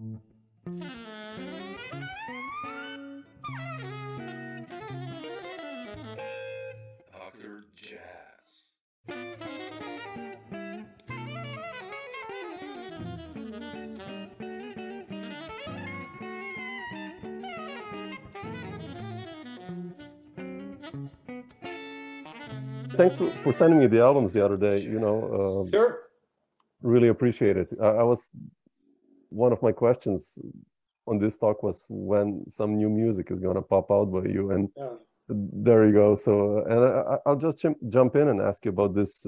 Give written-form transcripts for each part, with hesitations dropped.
Dr. Jazz. Thanks for sending me the albums the other day. Sure. Really appreciate it. One of my questions on this talk was when some new music is gonna pop out by you, and there you go. So, and I'll just jump in and ask you about this.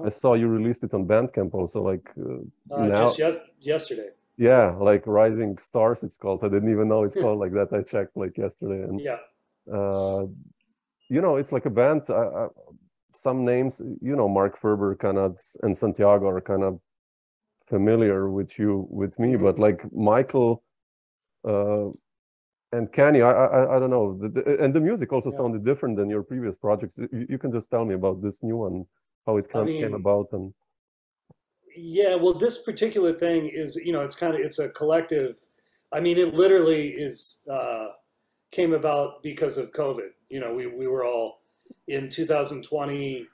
I saw you released it on Bandcamp also, like now. Just yesterday. Yeah, like Rising Stars, it's called. I didn't even know it's called like that. I checked like yesterday, and yeah. It's like a band. Some names, Mark Ferber kind of and Santiago are kind of familiar with me, but like Michael and Kenny, I don't know. And the music also sounded different than your previous projects. You can just tell me about this new one, how it came about, and. Yeah, well, this particular thing is, it's a collective. I mean, it literally is came about because of COVID. We were all in 2020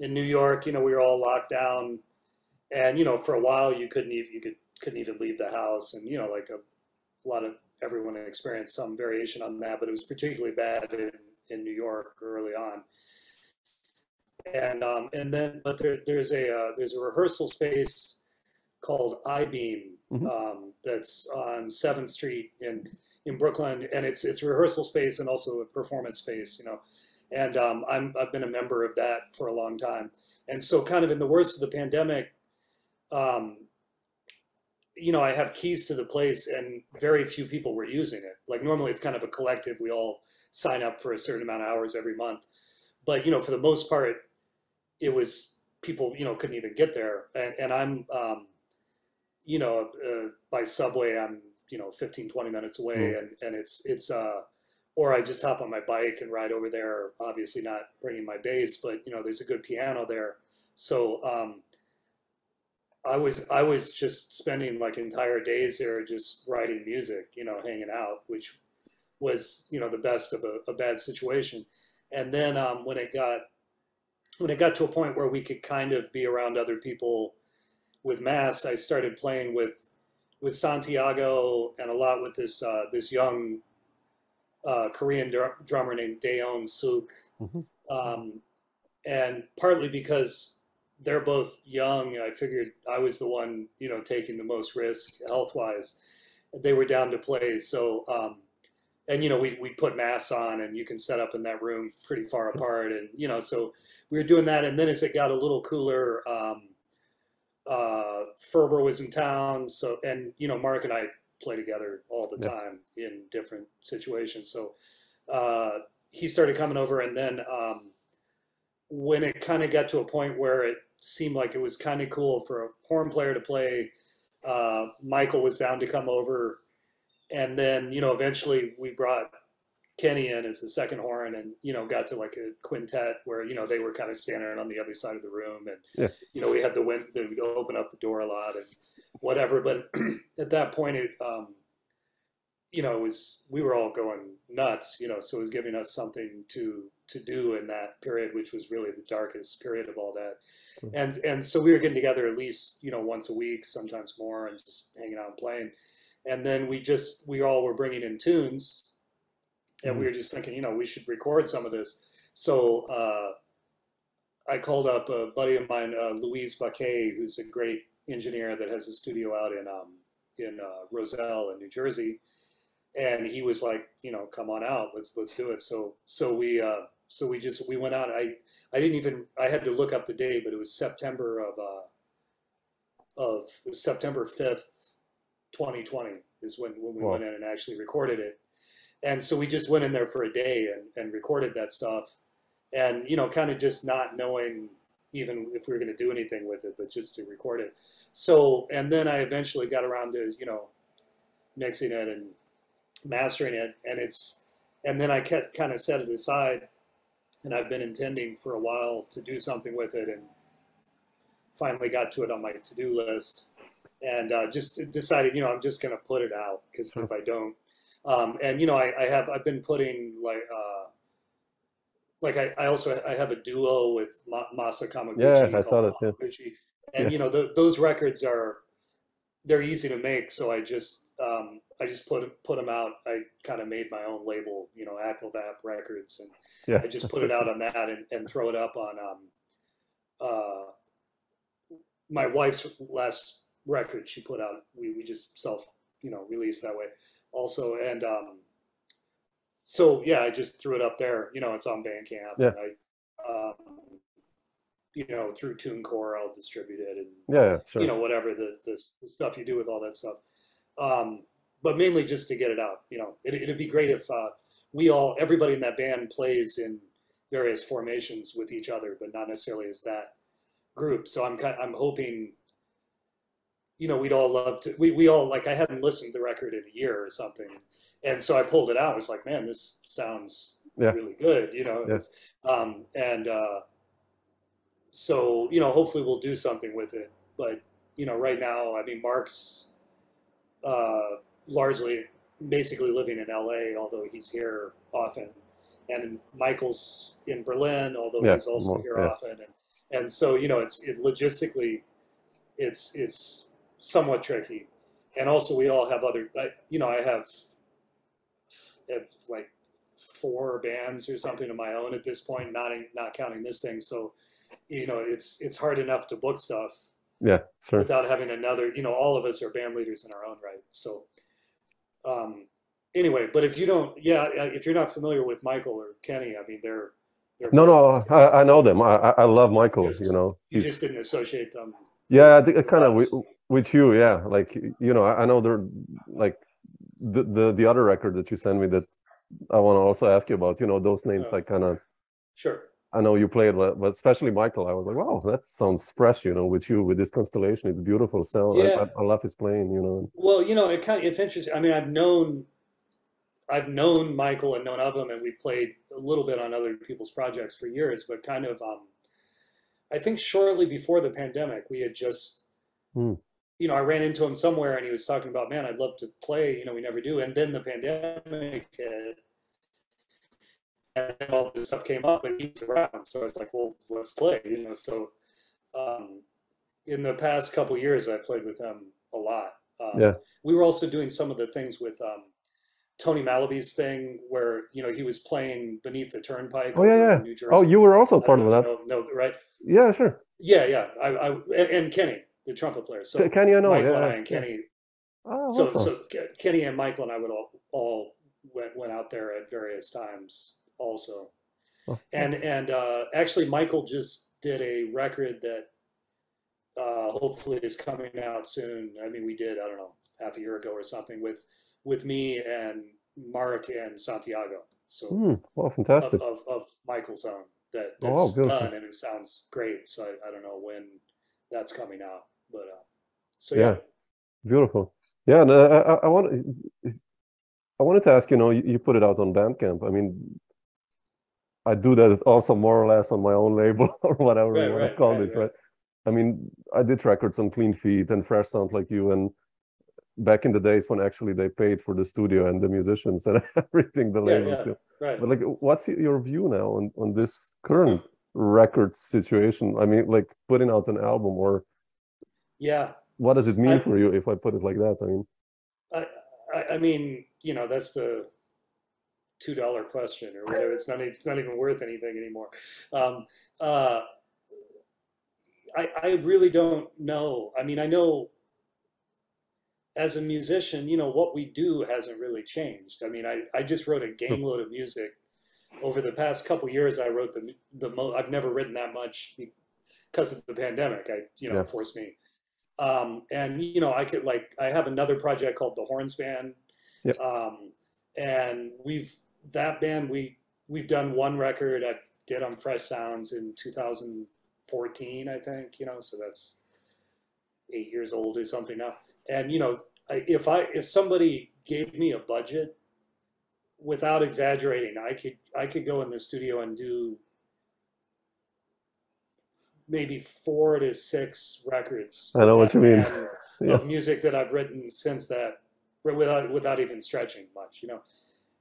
in New York. We were all locked down, and for a while you couldn't even leave the house, and like a lot of everyone experienced some variation on that, but it was particularly bad in New York early on. And then, but there's a rehearsal space called I-Beam that's on 7th Street in Brooklyn, and it's a rehearsal space and also a performance space, And I've been a member of that for a long time, and so kind of in the worst of the pandemic, I have keys to the place, and very few people were using it. Like normally, it's kind of a collective. We all sign up for a certain amount of hours every month, but for the most part, it was people, couldn't even get there. And I'm, by subway, I'm, 15, 20 minutes away, and it's or I just hop on my bike and ride over there, obviously not bringing my bass, but, there's a good piano there. So I was just spending like entire days there just writing music, hanging out, which was, the best of a bad situation. And then when it got to a point where we could kind of be around other people with Mass, I started playing with Santiago and a lot with this young Korean drummer named Daeon Suk. And partly because they're both young, I figured I was the one, taking the most risk health-wise. They were down to play, so and we put Mass on, and you can set up in that room pretty far apart, and so we were doing that. And then as it got a little cooler, Ferber was in town, so and Mark and I play together all the time in different situations. So he started coming over, and then when it kind of got to a point where it seemed like it was kind of cool for a horn player to play, Michael was down to come over. And then, eventually we brought Kenny in as the second horn, and, got to like a quintet where, they were kind of standing on the other side of the room. And, we had we'd open up the door a lot and whatever. But at that point, we were all going nuts, so it was giving us something to do in that period, which was really the darkest period of all that. And so we were getting together at least, once a week, sometimes more, and just hanging out and playing. And then we all were bringing in tunes, and we were just thinking, we should record some of this. So I called up a buddy of mine, Louise Baquet, who's a great engineer that has a studio out in Roselle in New Jersey. And he was like, come on out, let's do it. So we went out. I had to look up the day, but it was September 5th, 2020 is when we went in and actually recorded it. And so we just went in there for a day and recorded that stuff, and kind of just not knowing even if we were going to do anything with it, but just to record it. So, and then I eventually got around to mixing it and mastering it, and then I kind of set it aside, and I've been intending for a while to do something with it, and finally got to it on my to-do list. and just decided, I'm just going to put it out, because if I don't, and I've been putting I have a duo with Masa Kamaguchi I saw called that. Pavogüchi, and those records they're easy to make, so I just put them out. I kind of made my own label, Akilvap Records, and I just put it out on that and throw it up on my wife's last record she put out. We just released that way also, and so yeah, I just threw it up there. It's on Bandcamp, and I through TuneCore I'll distribute it, and sure. Whatever the stuff you do with all that stuff. But mainly just to get it out. It'd be great if everybody in that band plays in various formations with each other, but not necessarily as that group. So I'm hoping, we'd all love to. We all, like, I hadn't listened to the record in a year or something, and so I pulled it out. I was like, man, this sounds really good. So hopefully we'll do something with it. But right now, I mean, Mark's largely basically living in LA, although he's here often, and Michael's in Berlin, although he's also here often, and so logistically it's somewhat tricky, and also we all have other, I have like 4 bands or something of my own at this point, not counting this thing, so it's hard enough to book stuff without having another, all of us are band leaders in our own right. So anyway, but if you're not familiar with Michael or Kenny, I mean, they're no, I know them. I love Michael. You just didn't associate them. Yeah, I think kind of with you. Yeah, like I know they're like the other record that you sent me that I want to also ask you about. Those names, like kind of. Sure. I know you played, but especially Michael, I was like, wow, that sounds fresh, with this constellation. It's beautiful sound. Yeah. I love his playing, Well, it's interesting. I mean, I've known Michael and known of him, and we played a little bit on other people's projects for years, but kind of, I think shortly before the pandemic, we had just, I ran into him somewhere and he was talking about, man, I'd love to play, we never do. And then the pandemic hit. And all this stuff came up, and he was around, so I was like, "Well, let's play," So, in the past couple of years, I played with him a lot. We were also doing some of the things with Tony Malaby's thing, where he was playing Beneath the Turnpike. Oh in New Jersey. Oh, you were also part of that. No, right? Yeah, sure. Yeah. And Kenny, the trumpet player. So Kenny, I know. Michael and I and Kenny. Oh, so awesome. Kenny and Michael and I would all went out there at various times. Also, and actually, Michael just did a record that hopefully is coming out soon. I mean, we did, I don't know, half a year ago or something with me and Mark and Santiago. So, fantastic. Of Michael's own that's done, and it sounds great. So I don't know when that's coming out, but so yeah, beautiful. Yeah, and I wanted to ask, you put it out on Bandcamp. I mean, I do that also more or less on my own label or whatever you want to call this, right? I mean, I did records on Clean Feet and Fresh Sound Like You, and back in the days when actually they paid for the studio and the musicians and everything, the labels. But like, what's your view now on this current record situation? I mean, like putting out an album, or what does it mean for you if I put it like that? I mean, I mean, that's the $2 question or whatever. It's not even worth anything anymore. I really don't know. I mean, I know as a musician, what we do hasn't really changed. I mean, I just wrote a gangload of music over the past couple of years. I wrote I've never written that much because of the pandemic. Forced me. And I have another project called the Horns Band. And we've done one record I did on Fresh Sounds in 2014, I think, so that's 8 years old or something now. And, if somebody gave me a budget, without exaggerating, I could go in the studio and do maybe 4 to 6 records. I know what you mean. of music that I've written since that, without even stretching much, you know.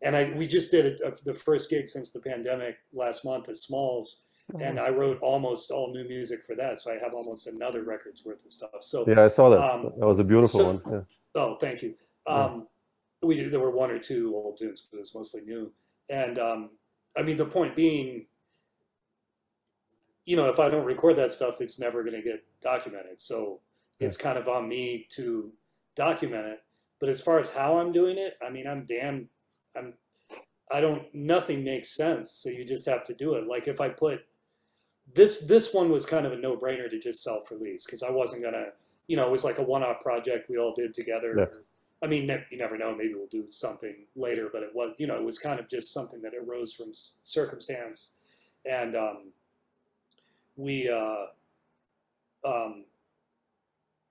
And we just did the first gig since the pandemic last month at Smalls, and I wrote almost all new music for that, so I have almost another record's worth of stuff. So yeah, I saw that. That was a beautiful one. Yeah. Oh, thank you. There were one or two old tunes, but it was mostly new. And I mean, the point being, you know, if I don't record that stuff, it's never going to get documented. So it's kind of on me to document it. But as far as how I'm doing it, I mean, nothing makes sense. So you just have to do it. Like if I put this one was kind of a no-brainer to just self-release, because I wasn't going to, you know, it was like a one-off project we all did together. Yeah. I mean, you never know, maybe we'll do something later, but it was, you know, it was kind of just something that arose from circumstance. And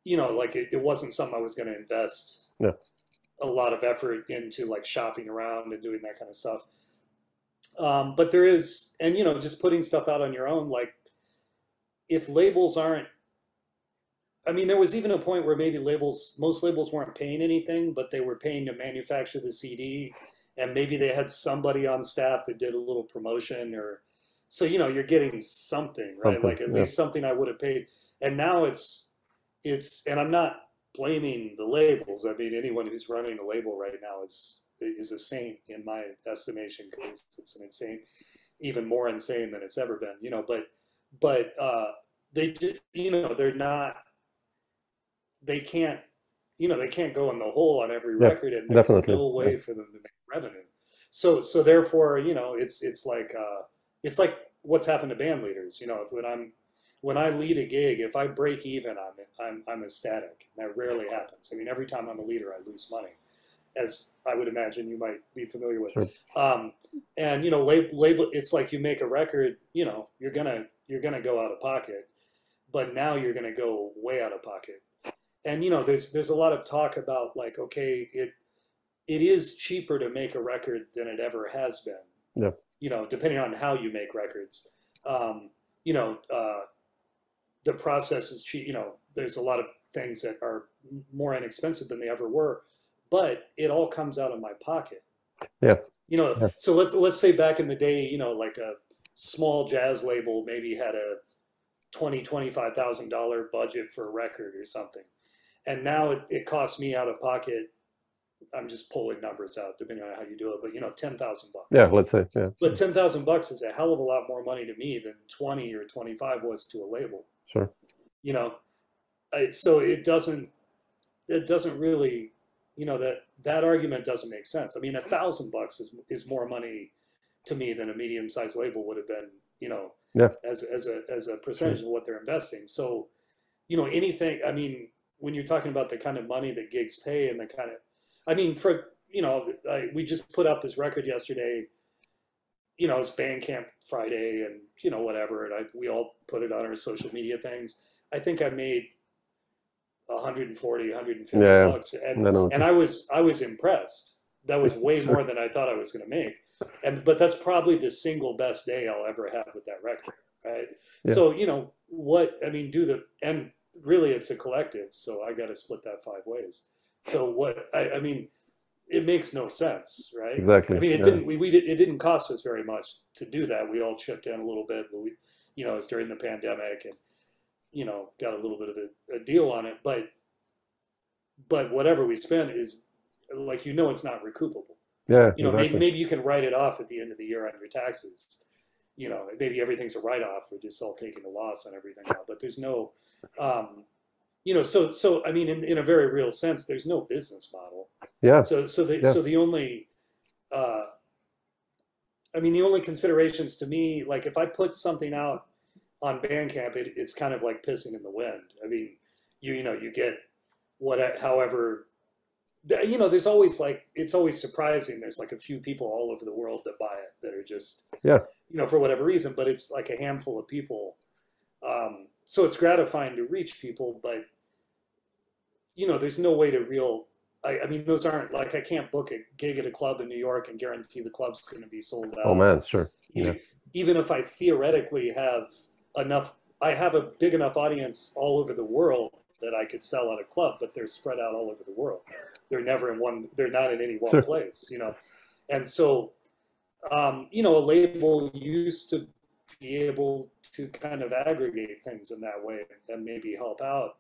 you know, like it wasn't something I was going to invest a lot of effort into, like shopping around and doing that kind of stuff. But there is, and you know, just putting stuff out on your own, like if labels aren't, I mean, there was even a point where maybe most labels weren't paying anything, but they were paying to manufacture the CD, and maybe they had somebody on staff that did a little promotion, or so, you know, you're getting something, right? Like at least something I would have paid. And now it's, and I'm not blaming the labels. I mean, anyone who's running a label right now is a saint in my estimation, because it's an insane, even more insane than it's ever been, you know, but they did, you know, they can't go in the hole on every record, and there's no way for them to make revenue. So therefore, you know, it's like what's happened to band leaders. You know, when I lead a gig, if I break even, I'm ecstatic. And that rarely happens. I mean, every time I'm a leader, I lose money, as I would imagine you might be familiar with. Sure. And you know, label, it's like you make a record, you know, you're gonna go out of pocket, but now you're gonna go way out of pocket. And you know, there's a lot of talk about like, okay, it is cheaper to make a record than it ever has been. Yeah. You know, depending on how you make records. You know, the process is cheap. You know, there's a lot of things that are more inexpensive than they ever were, but it all comes out of my pocket. Yeah. You know, so let's say back in the day, you know, like a small jazz label maybe had a $25,000 budget for a record or something. And now it costs me out of pocket, I'm just pulling numbers out depending on how you do it, but you know, $10,000. Yeah, let's say, yeah. But $10,000 is a hell of a lot more money to me than 20 or 25 was to a label. Sure. You know, so it doesn't really, you know, that argument doesn't make sense. I mean, $1,000 is more money to me than a medium-sized label would have been, you know, as a percentage of what they're investing. So, you know, anything, I mean, when you're talking about the kind of money that gigs pay and the kind of, I mean, for, you know, we just put out this record yesterday, you know, it's Bandcamp Friday and, you know, whatever. And we all put it on our social media things. I think I made 140, 150 bucks. And I was impressed. That was way more than I thought I was going to make. But that's probably the single best day I'll ever have with that record. Right. Yeah. So, you know, and really it's a collective. So I got to split that 5 ways. So I mean, it makes no sense, right? Exactly. I mean, it didn't cost us very much to do that. We all chipped in a little bit. You know, it's during the pandemic, and you know, got a little bit of a deal on it. But whatever we spend is, like, you know, it's not recoupable. Yeah. You know, maybe you can write it off at the end of the year on your taxes. You know, maybe everything's a write-off. We're just all taking a loss on everything now. But there's no. You know, so I mean, in a very real sense, there's no business model. Yeah. So the only, I mean, the only considerations to me, like if I put something out on Bandcamp, it's kind of like pissing in the wind. I mean, you know, you get however, you know, there's always like, it's always surprising. There's like a few people all over the world that buy it that are just, you know, for whatever reason, but it's like a handful of people. So it's gratifying to reach people, but you know, there's no way to I mean, those aren't like, I can't book a gig at a club in New York and guarantee the club's going to be sold out. Oh man, sure. Yeah. Even if I theoretically have enough, I have a big enough audience all over the world that I could sell at a club, but they're spread out all over the world. They're never in one. They're not in any one Sure. place, you know. And so, you know, a label used to be able to kind of aggregate things in that way and maybe help out.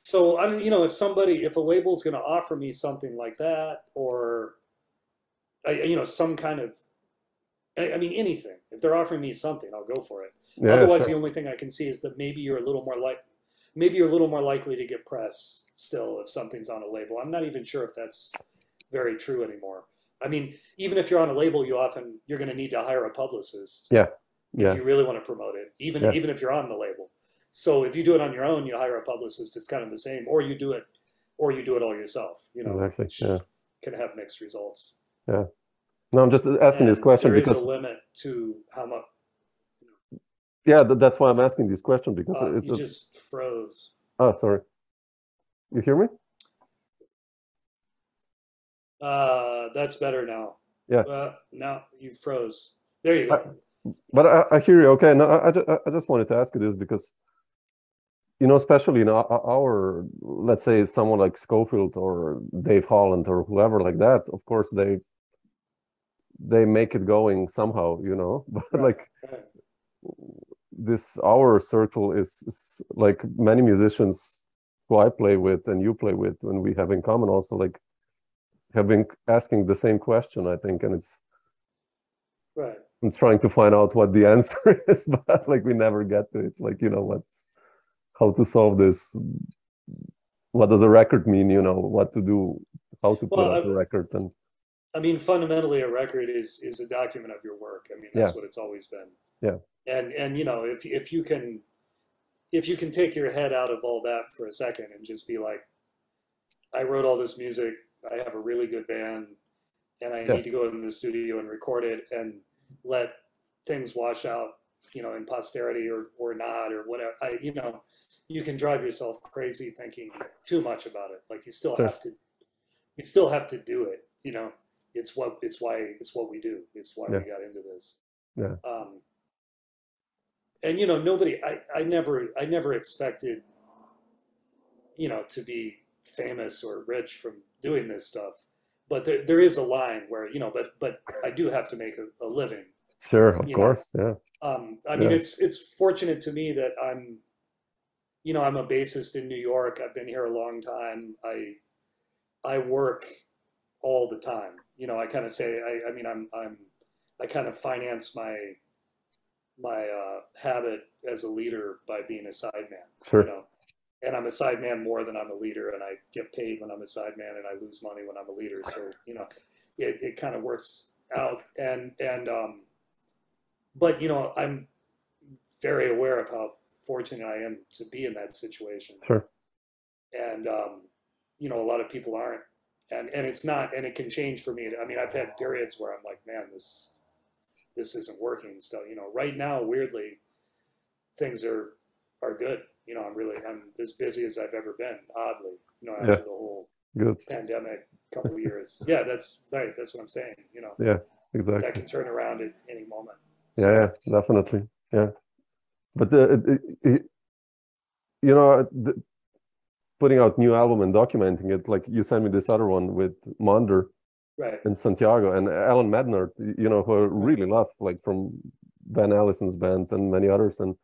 So I don't, you know, if a label's going to offer me something like that, or you know, some kind of, I mean, anything. If they're offering me something, I'll go for it. Yeah, Otherwise, sure. the only thing I can see is that maybe you're a little more likely to get press still if something's on a label. I'm not even sure if that's very true anymore. I mean, even if you're on a label, you're going to need to hire a publicist. Yeah. If you really want to promote it, even if you're on the label. So if you do it on your own, you hire a publicist. It's kind of the same, or you do it all yourself. You know, Exactly. which can have mixed results. Yeah. No, I'm just asking this question there because is a limit to how much. Yeah, that's why I'm asking this question, because you just froze. Oh, sorry. You hear me? That's better now. Yeah. Now you froze. There you go. But I hear you. Okay. No, I just wanted to ask you this because, you know, especially in our, let's say someone like Scofield or Dave Holland or whoever like that, of course they make it going somehow, you know, but like this, our circle is like many musicians who I play with and you play with, and we have in common also, like, have been asking the same question, I think, and it's I'm trying to find out what the answer is, but like we never get to it. It's like, you know, how to solve this, what does a record mean, you know, what to do, how to put out a record. And I mean, fundamentally a record is a document of your work. I mean, that's what it's always been. Yeah. And you know, if you can take your head out of all that for a second and just be like, I wrote all this music, I have a really good band, and I need to go in the studio and record it and let things wash out, you know, in posterity or not, or whatever. You know, you can drive yourself crazy thinking too much about it. Like you still have to do it, you know. It's why we do. It's why we got into this. Yeah. And you know, I never expected, you know, to be famous or rich from doing this stuff. But there is a line where, you know, but I do have to make a living. Sure, of course, yeah. I mean, it's fortunate to me that I'm a bassist in New York. I've been here a long time. I work all the time. You know, I kind of say, I kind of finance my habit as a leader by being a sideman. Sure. You know? And I'm a sideman more than I'm a leader, and I get paid when I'm a sideman, and I lose money when I'm a leader. So, you know, it kind of works out. But, you know, I'm very aware of how fortunate I am to be in that situation. Sure. And, you know, a lot of people aren't. And it's not, and it can change for me. I mean, I've had periods where I'm like, man, this isn't working still. You know, right now, weirdly, things are good. You know, I'm as busy as I've ever been, oddly, you know, after the whole pandemic couple of years. Yeah, that's right. That's what I'm saying, you know. Yeah, exactly. That can turn around at any moment. So. Yeah, definitely. Yeah. But, you know, putting out new album and documenting it, like you sent me this other one with Monder and Santiago and Alan Mednard, you know, who I really love, like from Van Allison's band and many others. And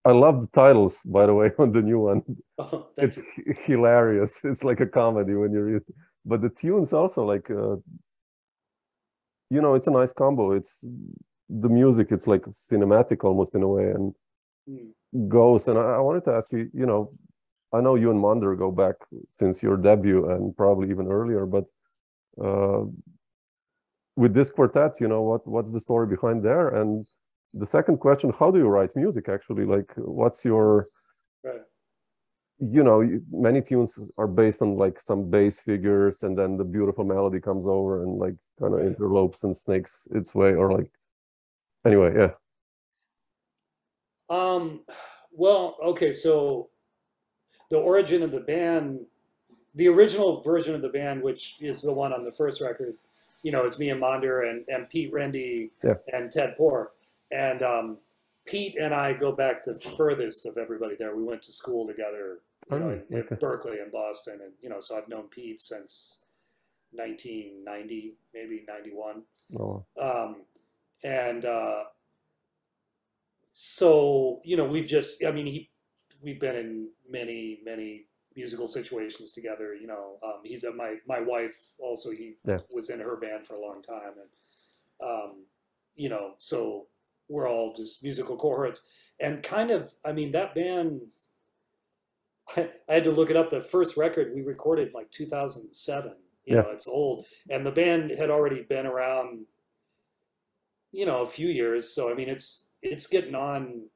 I love the titles, by the way, on the new one. Oh, it's hilarious. It's like a comedy when you read it. But the tunes also, like, you know, it's a nice combo. It's the music, it's like cinematic almost in a way, and goes. And I wanted to ask you, you know, I know you and Monder go back since your debut and probably even earlier, but with this quartet, you know, what's the story behind there? And the second question, how do you write music actually? Like, what's your, you know, many tunes are based on like some bass figures, and then the beautiful melody comes over and like kind of interlopes and snakes its way, or like, anyway, yeah. Well, okay, so the origin of the band, the original version of the band, which is the one on the first record, you know, it's me and Monder and Pete Rende and Ted Poor. And Pete and I go back the furthest of everybody there. We went to school together, in Berkeley and Boston, and so I've known Pete since 1990, maybe 91. Oh. And so we've been in many musical situations together. He's my wife also. He was in her band for a long time, and so we're all just musical cohorts. And kind of, that band, I had to look it up. The first record we recorded like 2007. It's old, and the band had already been around, a few years. So it's getting on,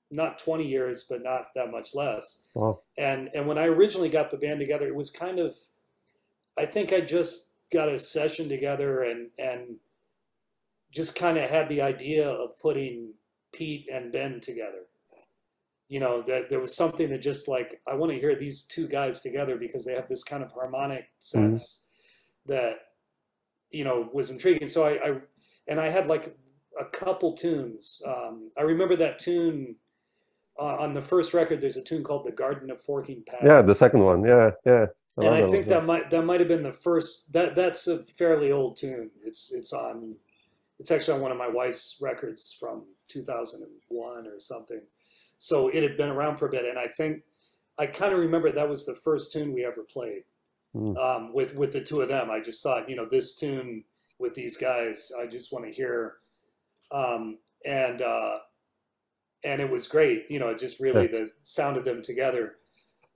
not 20 years, but not that much less. Wow. And when I originally got the band together, it was kind of, I think I just got a session together and just kind of had the idea of putting Pete and Ben together. That there was something that just like, I want to hear these two guys together because they have this kind of harmonic sense that, was intriguing. So I had like a couple tunes. I remember that tune on the first record. There's a tune called "The Garden of Forking Paths." Yeah, the second one. Yeah. And I think that might have been the first. That's a fairly old tune. It's actually on one of my wife's records from 2001 or something. So it had been around for a bit, and I think I kind of remember that was the first tune we ever played with the two of them. I just thought, this tune with these guys, I just want to hear, and it was great. Just really the sound of them together,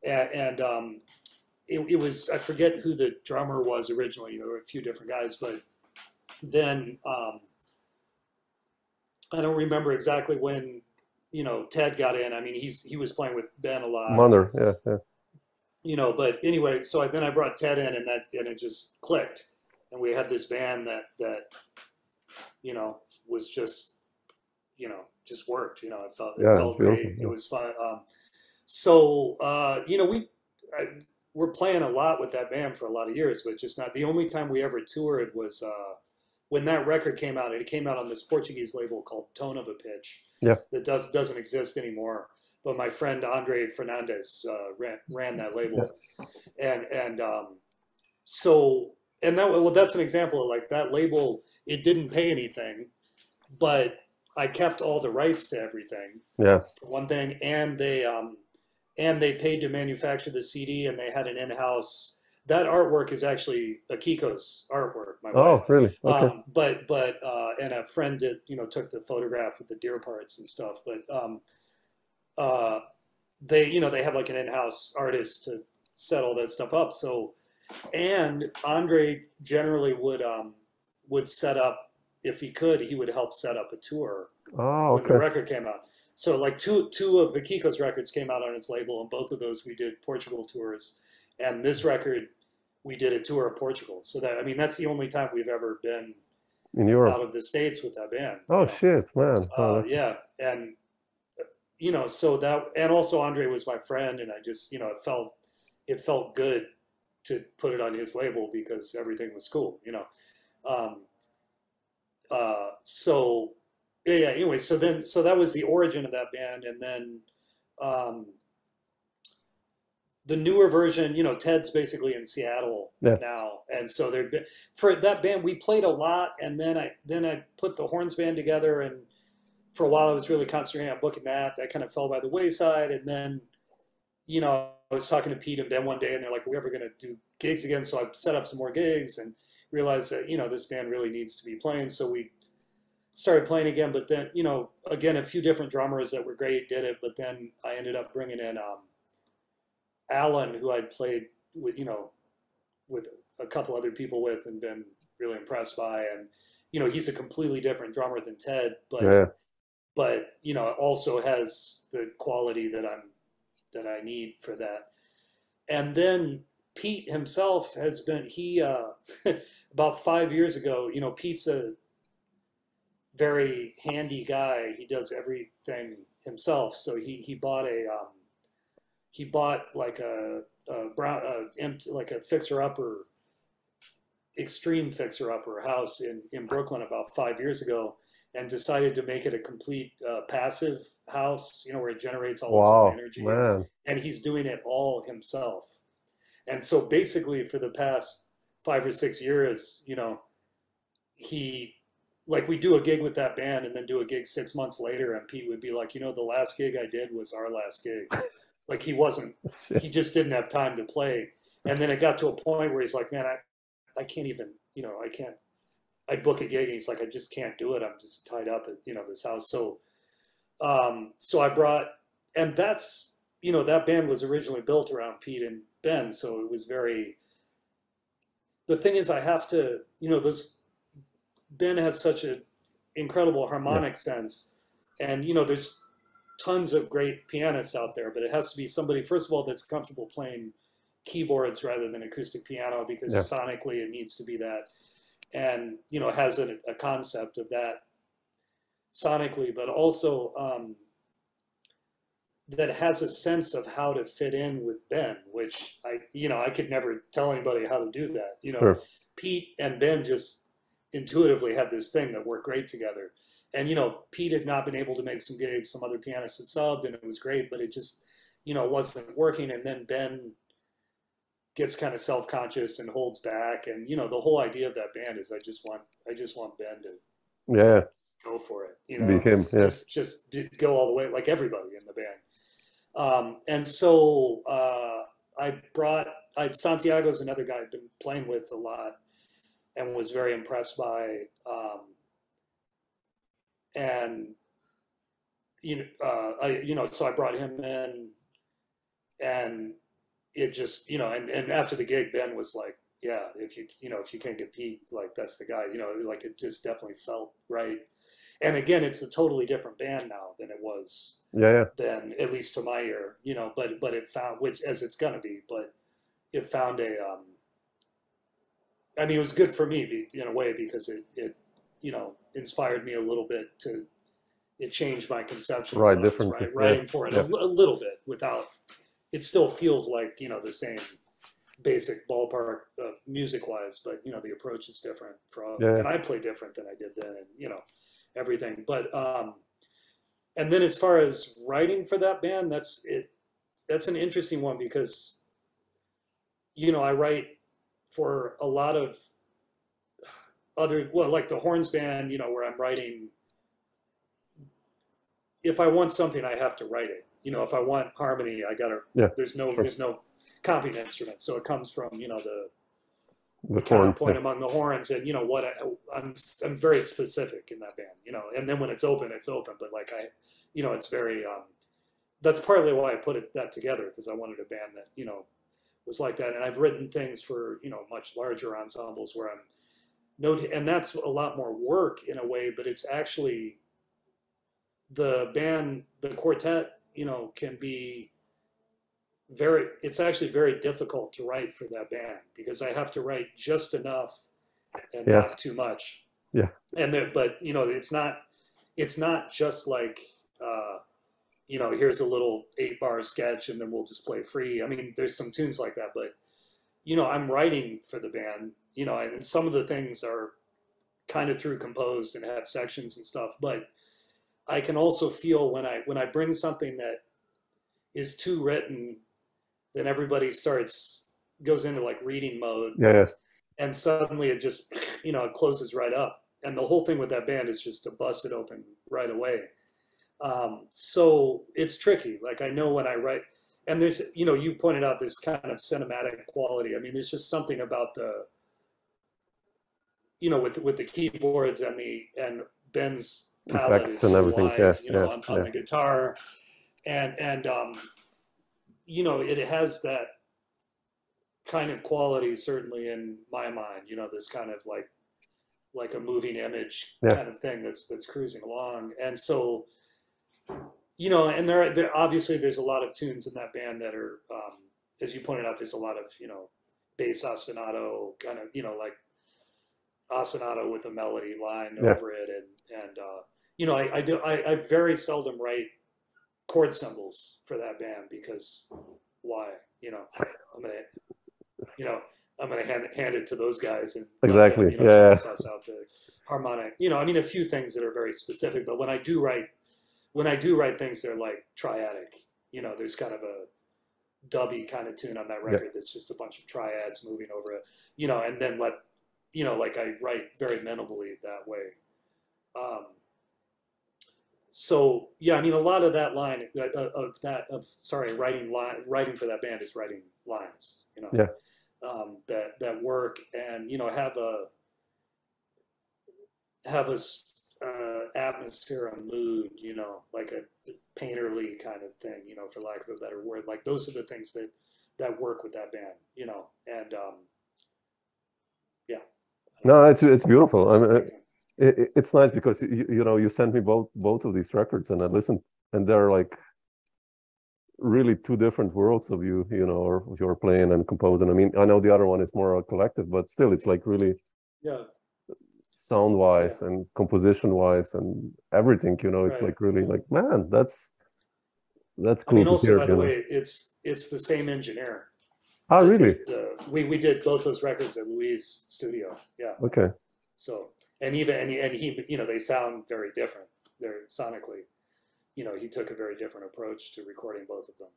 and it was, I forget who the drummer was originally. There were a few different guys, but then I don't remember exactly when. Ted got in. He was playing with Ben a lot. Monder, yeah. But anyway, so then I brought Ted in, and it just clicked, and we had this band that was just just worked. It felt great. It was fun. We're playing a lot with that band for a lot of years, but just not. The only time we ever toured was when that record came out. It came out on this Portuguese label called Tone of a Pitch. Yeah, that doesn't exist anymore. But my friend Andre Fernandez ran that label, and that's an example of like that label. It didn't pay anything, but I kept all the rights to everything. Yeah, for one thing, and they paid to manufacture the CD, and they had an in-house. That artwork is actually Akiko's artwork. My wife. Oh, really? Okay. But and a friend did, took the photograph with the deer parts and stuff. But they have like an in-house artist to set all that stuff up. So, and Andre generally would set up, if he could, he would help set up a tour. Oh, okay. When the record came out. So like two of Akiko's records came out on his label, and both of those we did Portugal tours. And this record, we did a tour of Portugal. So that's the only time we've ever been in Europe, out of the States with that band. Oh, shit, man. Yeah. And, so that, and also Andre was my friend, and I just, it felt good to put it on his label because everything was cool, so yeah, anyway, so that was the origin of that band. And then, the newer version, Ted's basically in Seattle now, and so for that band we played a lot, and then I put the horns band together, and for a while I was really concentrating on booking that. That kind of fell by the wayside, and then I was talking to Pete and Ben one day, and they're like, "Are we ever going to do gigs again?" So I set up some more gigs and realized that this band really needs to be playing. So we started playing again, but then again a few different drummers that were great did it, but then I ended up bringing in Alan, who I'd played with, with a couple other people with and been really impressed by. And, he's a completely different drummer than Ted, but also has the quality that I need for that. And then Pete himself has been, about 5 years ago, Pete's a very handy guy. He does everything himself. So he bought like a extreme fixer upper house in Brooklyn about 5 years ago, and decided to make it a complete passive house, you know, where it generates all its Wow, own energy. man. And he's doing it all himself. And so basically for the past 5 or 6 years, you know, like we do a gig with that band and then do a gig 6 months later, and Pete would be like, you know, the last gig I did was our last gig. Like he just didn't have time to play. And then it got to a point where he's like, man, I can't even, you know, I'd book a gig and he's like, I just can't do it. I'm just tied up at, you know, this house. So, so I brought, and that's, you know, that band was originally built around Pete and Ben. So it was the thing is I have to, you know, Ben has such an incredible harmonic sense, and you know there's tons of great pianists out there, but it has to be somebody, first of all, that's comfortable playing keyboards rather than acoustic piano, because sonically it needs to be that, and you know has a concept of that sonically, but also that has a sense of how to fit in with Ben, which I could never tell anybody how to do that. You know, Pete and Ben just intuitively had this thing that worked great together. And, you know, Pete had not been able to make some gigs, some other pianists had subbed, and it was great, but it just, you know, wasn't working. And then Ben gets kind of self-conscious and holds back. And, you know, the whole idea of that band is I just want Ben to go for it, you know, be him, just go all the way, like everybody in the band. And so Santiago's another guy I've been playing with a lot, and was very impressed by, and so I brought him in, and it just, you know, and after the gig, Ben was like, yeah, if you can't get Pete, like that's the guy, you know, like it just definitely felt right. And again, it's a totally different band now than it was then, at least to my ear, you know, but it found, which as it's gonna be, but it found I mean, it was good for me in a way, because it you know, inspired me a little bit it changed my conception of different, writing for it a little bit, without, it still feels like, you know, the same basic ballpark music-wise, but, you know, the approach is different and I play different than I did then, and, you know, everything. But, and then as far as writing for that band, that's an interesting one, because, you know, I write for a lot of like the horns band, you know, where I'm writing, if I want something, I have to write it. You know, if I want harmony, I gotta, there's no copying instrument. So it comes from, you know, the counterpoint among the horns, and, you know, what I'm very specific in that band, you know, and then when it's open, but like you know, it's very, that's partly why I put that together, because I wanted a band that, you know, was like that. And I've written things for, you know, much larger ensembles where and that's a lot more work in a way, but it's actually the quartet, you know, can be it's actually very difficult to write for that band, because I have to write just enough and not too much. But, you know, it's not just like, you know, here's a little 8-bar sketch and then we'll just play free. I mean, there's some tunes like that, but, you know, I'm writing for the band, you know, and some of the things are kind of through composed and have sections and stuff, but I can also feel when I bring something that is too written, then everybody goes into like reading mode. And suddenly it just, you know, it closes right up. And the whole thing with that band is just to bust it open right away. So it's tricky. Like, I know when I write, and there's, you know, you pointed out this kind of cinematic quality. I mean, there's just something about you know, with the keyboards and Ben's palette is so wide, you know, on the guitar, and you know, it has that kind of quality, certainly in my mind, you know, this kind of like a moving image kind of thing that's cruising along. And so, you know, and there obviously there's a lot of tunes in that band that are, as you pointed out, there's a lot of, you know, bass ostinato kind of, you know, like ostinato with a melody line over it, and you know, I very seldom write chord symbols for that band, because why? You know, I'm gonna hand it to those guys and exactly them, you know, toss us out harmonic. You know, I mean, a few things that are very specific, but when I do write things, they're like triadic. You know, there's kind of a dubby kind of tune on that record that's just a bunch of triads moving over it. You know, and then like I write very minimally that way. So yeah, I mean, a lot of that line writing for that band is writing lines. You know, that work and you know have a atmosphere, a mood, you know, like a painterly kind of thing, you know, for lack of a better word. Like those are the things that work with that band, you know, and yeah. No, it's beautiful. I mean, it's nice because you know you sent me both of these records and I listened, and they're like really two different worlds of you know, or you're playing and composing. I mean, I know the other one is more collective, but still, it's like really sound wise and composition wise and everything. You know, it's like really like, man, that's cool. I mean, also by the way, it's the same engineer. Oh, really? We did both those records at Louis' studio. Yeah. Okay. So. And he, you know, they sound very different. They're sonically, you know, he took a very different approach to recording both of them.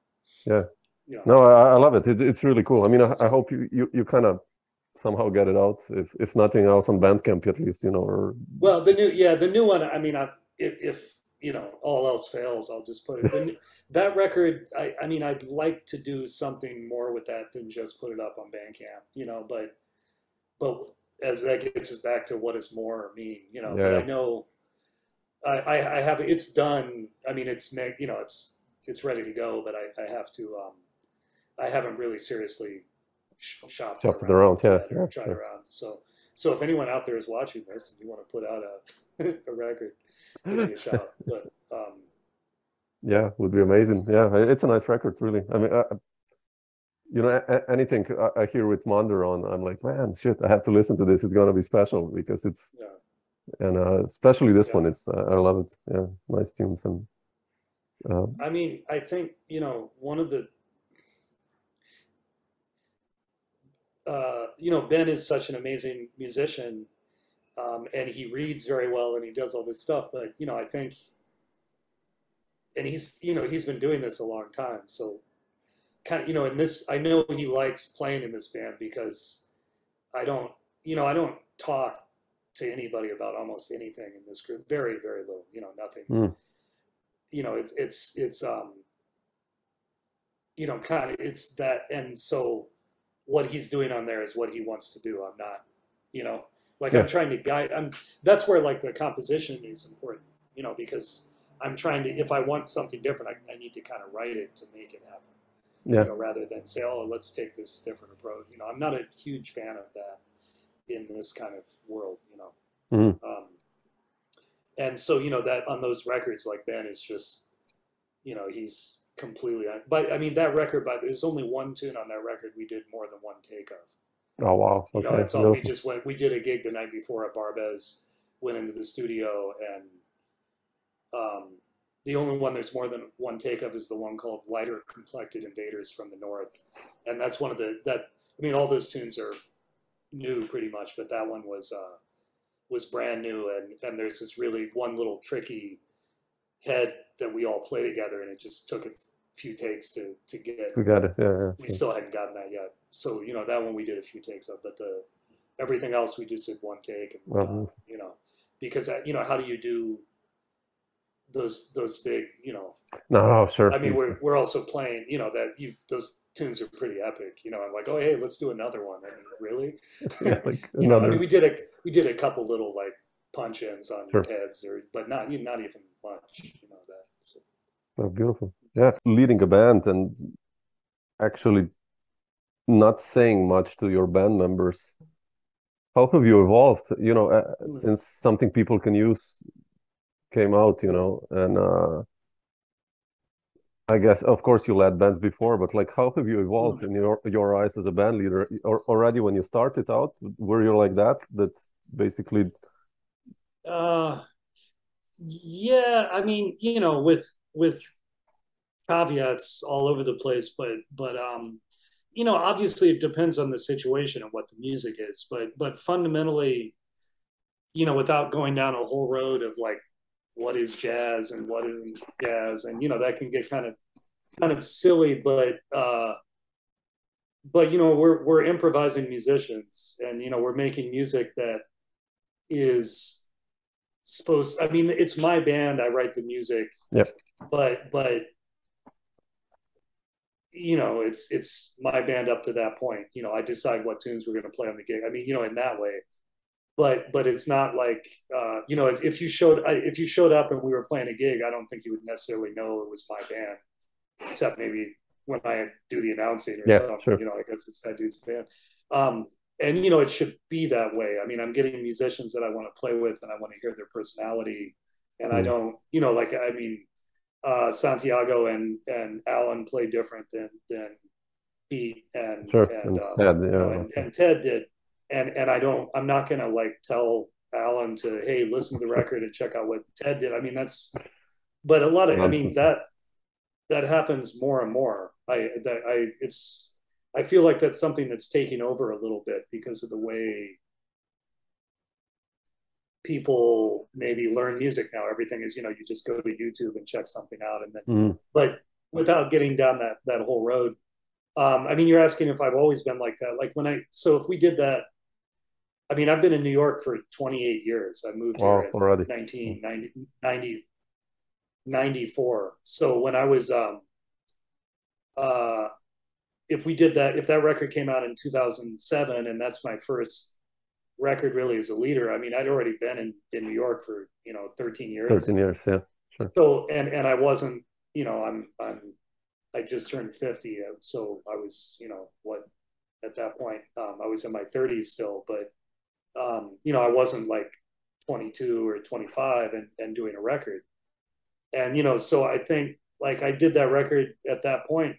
Yeah. You know, no, I love it. It's really cool. I mean, I hope you kind of somehow get it out, if nothing else on Bandcamp at least, you know. Or well, the new one. I mean, if you know all else fails, I'll just put it. That record. I mean, I'd like to do something more with that than just put it up on Bandcamp, you know. But as that gets us back to what does more mean, you know. But I know I have it's done. I mean, you know, it's ready to go. But I have to. I haven't really seriously shopped it around. Tried around. So if anyone out there is watching this and you want to put out a record, give me a shout. But yeah, would be amazing. Yeah, it's a nice record, really. I mean. You know, anything I hear with Monder on, I'm like, man, shit, I have to listen to this. It's gonna be special because it's, and especially this one. It's I love it. Yeah, nice tunes and. I mean, I think you know one of the, you know, Ben is such an amazing musician, and he reads very well and he does all this stuff. But you know, I think, and he's been doing this a long time, so. Kind of, you know, in this, I know he likes playing in this band because I don't talk to anybody about almost anything in this group. Very, very little, you know, nothing. You know, it's you know, kind of, it's that. And so what he's doing on there is what he wants to do. I'm not, you know, like I'm trying to guide, that's where like the composition is important, you know, because I'm trying to, if I want something different, I need to kind of write it to make it happen. You know, rather than say, oh, let's take this different approach. You know, I'm not a huge fan of that in this kind of world, you know. And so, you know, that on those records, like Ben is just, you know, he's completely, but I mean, that record, there's only one tune on that record we did more than one take of. Oh, wow. Okay. You know, it's all, we did a gig the night before at Barbez, went into the studio, and the only one there's more than one take of is the one called Lighter Complected Invaders from the North. And that's one of I mean, all those tunes are new pretty much, but that one was brand new. And there's this really one little tricky head that we all play together, and it just took a few takes to get. We got it, yeah. We still hadn't gotten that yet. So, you know, that one we did a few takes of, but everything else we just did one take, and you know, because, you know, how do you do those big, you know. No, sure. I mean, we're also playing, you know, those tunes are pretty epic, you know. I'm like, oh, hey, let's do another one. I mean, really? Like you know, I mean, we did a couple little like punch ins on heads, but not even much, you know, that. So. Oh, beautiful. Yeah, leading a band and actually not saying much to your band members. How have you evolved? You know, since something people can use came out, you know, and I guess, of course, you led bands before, but like, how have you evolved in your eyes as a band leader? Or already when you started out, were you like that? That's basically. Yeah, I mean, you know, with caveats all over the place, but you know, obviously it depends on the situation and what the music is, but fundamentally, you know, without going down a whole road of like, what is jazz and what isn't jazz, and you know, that can get kind of silly, but you know, we're improvising musicians, and you know, we're making music that is supposed. I mean, it's my band. I write the music. Yep. But you know, it's my band up to that point. You know, I decide what tunes we're going to play on the gig. I mean, you know, in that way. But it's not like you know, if you showed up and we were playing a gig, I don't think you would necessarily know it was my band, except maybe when I do the announcing or something. Sure. You know, I guess it's that dude's band. And you know, it should be that way. I mean, I'm getting musicians that I want to play with, and I want to hear their personality. And I don't, you know, like, I mean, Santiago and Alan play different than Pete and Ted, and Ted did. And I'm not gonna like tell Alan to, hey, listen to the record and check out what Ted did. I mean, but a lot of, I mean, that happens more and more. I feel like that's something that's taking over a little bit because of the way people maybe learn music now. Everything is, you know, you just go to YouTube and check something out, and then, but without getting down that whole road. I mean, you're asking if I've always been like that. Like so if we did that, I mean, I've been in New York for 28 years. I moved here in 1994. So when I was, if that record came out in 2007, and that's my first record really as a leader, I mean, I'd already been in New York for, you know, 13 years. 13 years, yeah. Sure. So, and I wasn't, you know, I just turned 50. So I was, you know, at that point, I was in my 30s still, but, you know, I wasn't like 22 or 25 and doing a record. And, you know, so I think like I did that record at that point,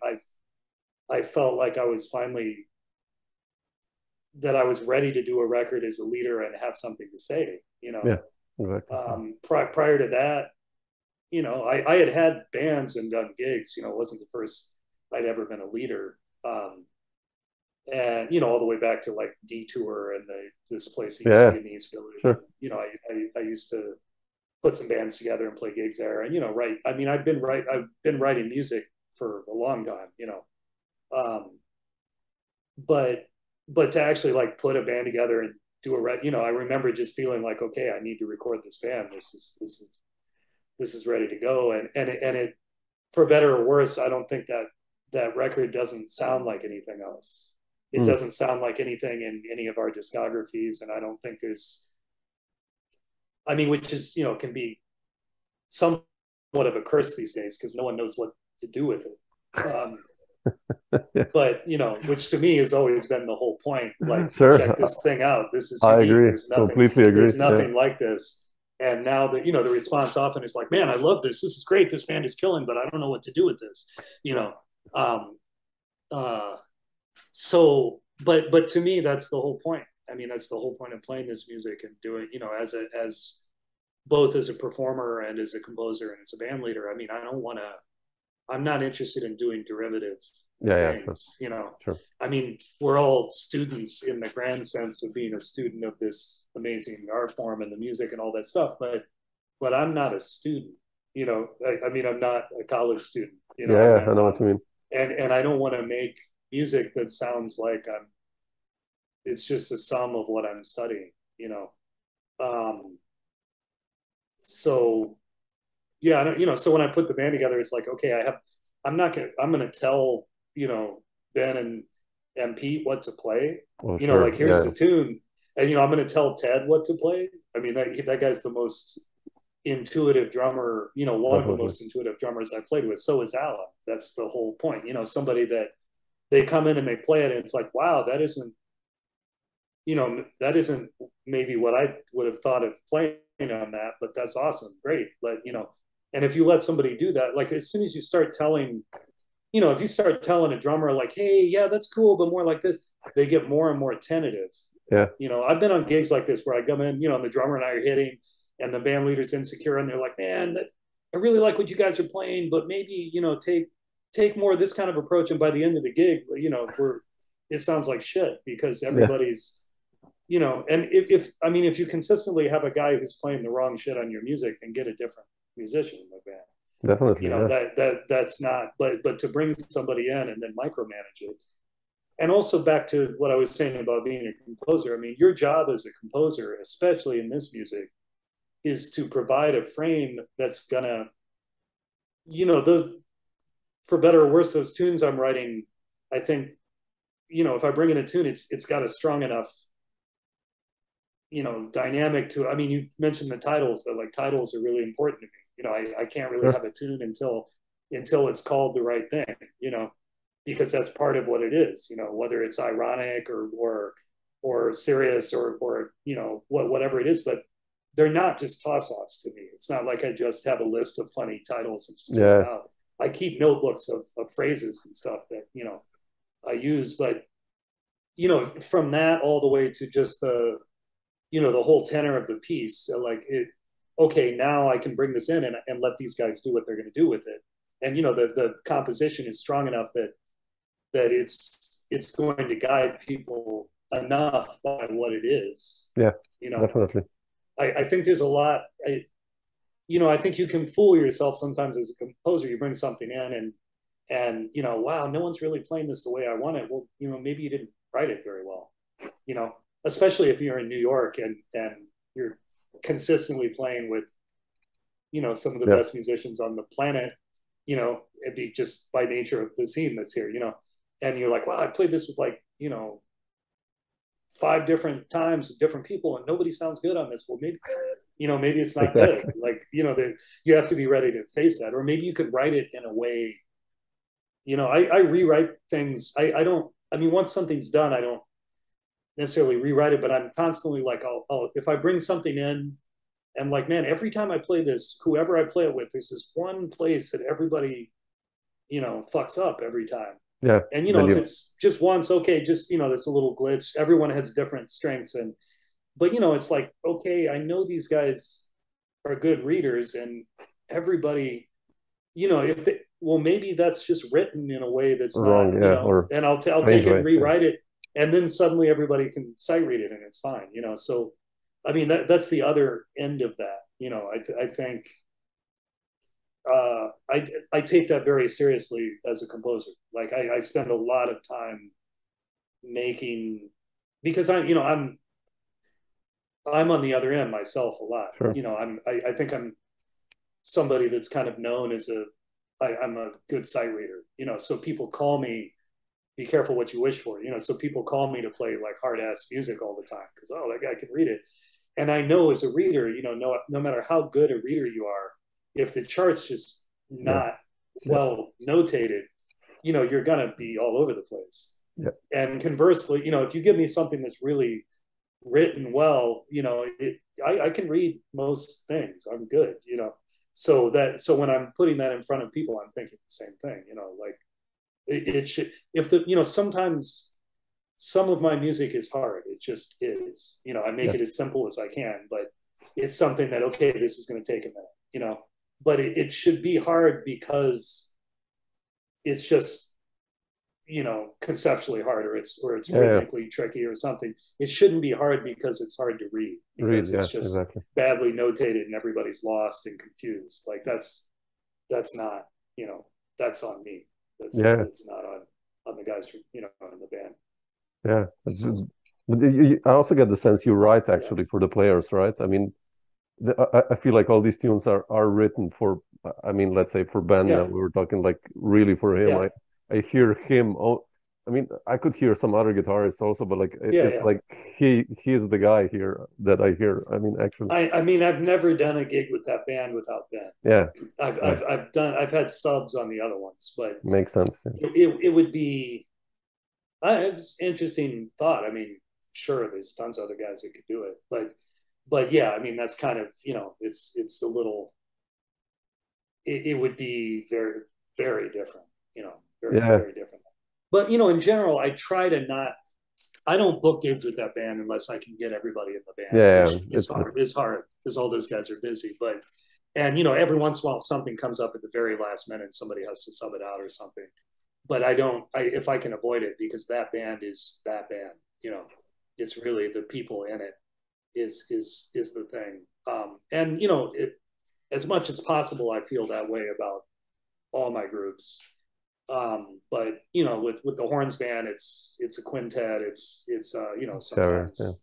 I felt like I was finally, that I was ready to do a record as a leader and have something to say, you know. Yeah, exactly. Prior to that, you know, I had bands and done gigs, you know, it wasn't the first I'd ever been a leader. And, you know, all the way back to like Detour and this place that used to be in the East Village. Sure. You know, I used to put some bands together and play gigs there, and, you know, I mean, I've been writing music for a long time, you know. But to actually like put a band together and do you know, I remember just feeling like, okay, I need to record this band. This is ready to go. And it, for better or worse, I don't think that record doesn't sound like anything else. It doesn't sound like anything in any of our discographies. And I don't think I mean, which is, you know, can be somewhat of a curse these days because no one knows what to do with it. But, you know, which to me has always been the whole point. Like, check this thing out. This is unique. I agree. Completely agree. There's nothing like this. And now that, you know, the response often is like, man, I love this. This is great. This band is killing, but I don't know what to do with this, you know. So, but to me, that's the whole point. I mean, that's the whole point of playing this music and doing, you know, as both as a performer and as a composer and as a band leader. I mean, I'm not interested in doing derivative things, you know. Sure. I mean, we're all students in the grand sense of being a student of this amazing art form and the music and all that stuff, but I'm not a student, you know. I mean, I'm not a college student, you know. Yeah, I know what you mean. And I don't want to make music that sounds like it's just a sum of what I'm studying, you know. So yeah, you know, so when I put the band together, it's like, okay, I'm going to tell, you know, Ben and Pete what to play. Oh, you know, like, here's the tune. And, you know, I'm going to tell Ted what to play. I mean, that guy's the most intuitive drummer, you know, one of the most intuitive drummers I played with. So is Alan. That's the whole point. You know, somebody that they come in and they play it and it's like, wow, that isn't maybe what I would have thought of playing on that, but that's awesome. Great. But, you know, and if you let somebody do that, like as soon as you start telling, you know, if you start telling a drummer like, hey, yeah, that's cool, but more like this, they get more and more tentative. Yeah. You know, I've been on gigs like this where I come in, you know, and the drummer and I are hitting and the band leader's insecure and they're like, man, I really like what you guys are playing, but maybe, you know, take more of this kind of approach. And by the end of the gig, you know, it sounds like shit because everybody's, you know, and if you consistently have a guy who's playing the wrong shit on your music, then get a different musician in the band. Definitely, you know, that's not, but to bring somebody in and then micromanage it. And also back to what I was saying about being a composer. I mean, your job as a composer, especially in this music, is to provide a frame that's gonna, you know, those, for better or worse, those tunes I'm writing, I think, you know, if I bring in a tune, it's got a strong enough, you know, dynamic to, I mean, you mentioned the titles, but like titles are really important to me. You know, I can't really have a tune until it's called the right thing, you know, because that's part of what it is, you know, whether it's ironic or serious or you know, whatever it is, but they're not just toss-offs to me. It's not like I just have a list of funny titles and just throw them out. I keep notebooks of phrases and stuff that, you know, I use, but, you know, from that all the way to just the, you know, the whole tenor of the piece. So like okay, now I can bring this in and let these guys do what they're going to do with it. And, you know, the composition is strong enough that it's going to guide people enough by what it is. Yeah, you know, definitely. I think there's a lot, you know, I think you can fool yourself sometimes as a composer. You bring something in and, you know, wow, no one's really playing this the way I want it. Well, you know, maybe you didn't write it very well, you know, especially if you're in New York and you're consistently playing with, you know, some of the best musicians on the planet, you know, it'd be just by nature of the scene that's here, you know, and you're like, wow, I played this with like, you know, 5 different times with different people and nobody sounds good on this. Well, maybe, you know, maybe it's not good. Like, you know, you have to be ready to face that. Or maybe you could write it in a way, you know, I rewrite things. I don't, I mean, once something's done, I don't necessarily rewrite it, but I'm constantly like, if I bring something in and like, man, every time I play this, whoever I play it with, there's this one place that everybody, you know, fucks up every time. Yeah. And, you know, if it's just once, okay, just, you know, there's a little glitch. Everyone has different strengths. But, you know, it's like, okay, I know these guys are good readers and everybody, you know, well, maybe that's just written in a way that's wrong, not, you know, and I'll take it and rewrite it. And then suddenly everybody can sight read it and it's fine, you know? So, I mean, that's the other end of that, you know, I think, I take that very seriously as a composer. Like I spend a lot of time making, because I'm on the other end myself a lot. Sure. You know, I think I'm somebody that's kind of known as I'm a good sight reader, you know, so people call me, be careful what you wish for, you know, so people call me to play like hard ass music all the time because, oh, that guy can read it. And I know as a reader, you know, no matter how good a reader you are, if the chart's just not well notated, you know, you're gonna be all over the place. Yeah. And conversely, you know, if you give me something that's really written well, you know, I can read most things. I'm good, you know. So when I'm putting that in front of people, I'm thinking the same thing, you know, like it should, you know, sometimes some of my music is hard. It just is, you know, I make it as simple as I can, but it's something that, okay, this is going to take a minute, you know, but it should be hard because it's just, you know, conceptually hard or it's rhythmically tricky or something. It shouldn't be hard because it's hard to read because it's just badly notated and everybody's lost and confused. Like that's not, you know, that's on me. It's not on the guys, you know, in the band. Yeah. But I also get the sense you write actually for the players, right? I mean, I feel like all these tunes are written for, I mean, let's say for Ben, we were talking like really for him. I hear him. I mean, I could hear some other guitarists also, but like it's like he is the guy here that I hear. I mean, actually, I mean, I've never done a gig with that band without Ben. Yeah, I've had subs on the other ones, but makes sense. It would be. It's an interesting thought. I mean, sure, there's tons of other guys that could do it, but yeah, I mean, that's kind of, you know, it's a little. It would be very, very different, you know, very different. But, you know, in general, I try to not, I don't book gigs with that band unless I can get everybody in the band. Which is hard because all those guys are busy. And, you know, every once in a while something comes up at the very last minute, somebody has to sub it out or something. But if I can avoid it, because that band is that band, you know. It's really the people in it is the thing. And, you know, as much as possible, I feel that way about all my groups. But, you know, with the horns band, it's a quintet. It's you know, sometimes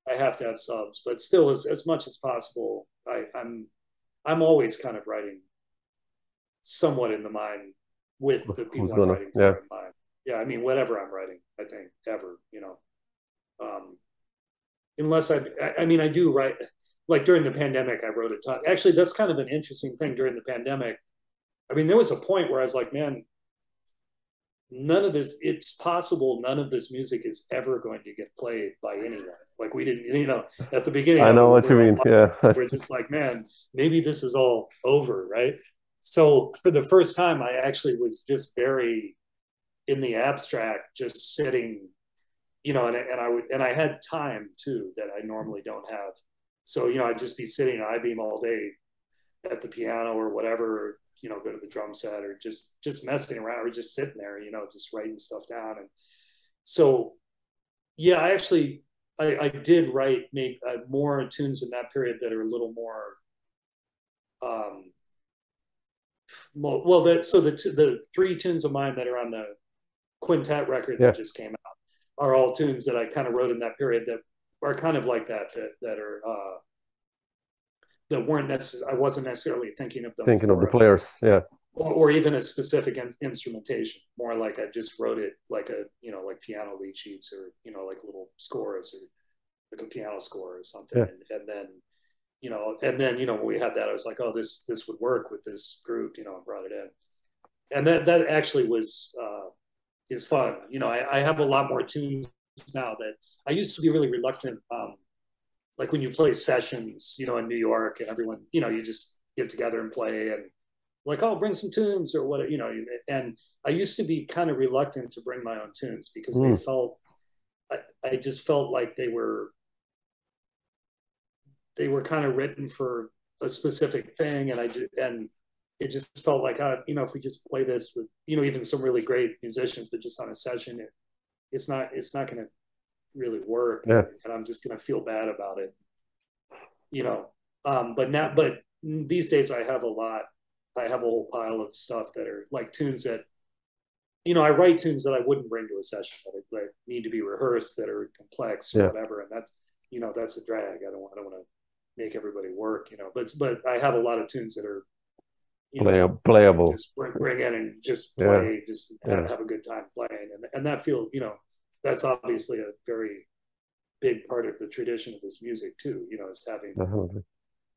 I have to have subs, but still, as much as possible, I'm always kind of writing somewhat in the mind with the people I'm writing for in mind. Yeah, I mean, whatever I'm writing, I think, ever, you know. Unless I mean, I do write, like during the pandemic, I wrote a ton. Actually, that's kind of an interesting thing during the pandemic. I mean, there was a point where I was like, man, none of this, it's possible none of this music is ever going to get played by anyone. Like we didn't, you know, at the beginning. I know what you mean. Yeah. We're just like, man, maybe this is all over, right? So for the first time, I actually was just very in the abstract, just sitting, you know, and I had time too that I normally don't have. So, you know, I'd just be sitting on I-beam all day at the piano or whatever, you know, go to the drum set or just messing around or just sitting there, you know, just writing stuff down. And so, yeah, I did write more tunes in that period that are a little more, well, so the three tunes of mine that are on the quintet record that just came out are all tunes that I kind of wrote in that period that are kind of like that are that weren't necessarily, I wasn't necessarily thinking of them. Thinking of the players, yeah. Or even a specific instrumentation. More like I just wrote it like a, you know, like piano lead sheets or, you know, like little scores or like a piano score or something. Yeah. And then, you know, when we had that, I was like, oh, this would work with this group, you know, and brought it in. And that actually was, is fun. You know, I have a lot more tunes now that I used to be really reluctant. Like when you play sessions, you know, in New York and everyone, you know, you just get together and play and like, oh, bring some tunes or what, you know, and I used to be kind of reluctant to bring my own tunes because they felt, I just felt like they were kind of written for a specific thing. And it just felt like, you know, if we just play this with, you know, even some really great musicians, but just on a session, it's not going to really work. Yeah. And I'm just going to feel bad about it, you know. But these days I have a whole pile of stuff that are like tunes that, you know, I write tunes that I wouldn't bring to a session that need to be rehearsed, that are complex or whatever. And that's, you know, that's a drag. I don't want to make everybody work, you know, but I have a lot of tunes that are, you know, playable. Just bring in and just play, just have a good time playing. And that feel, you know, that's obviously a very big part of the tradition of this music too, you know, is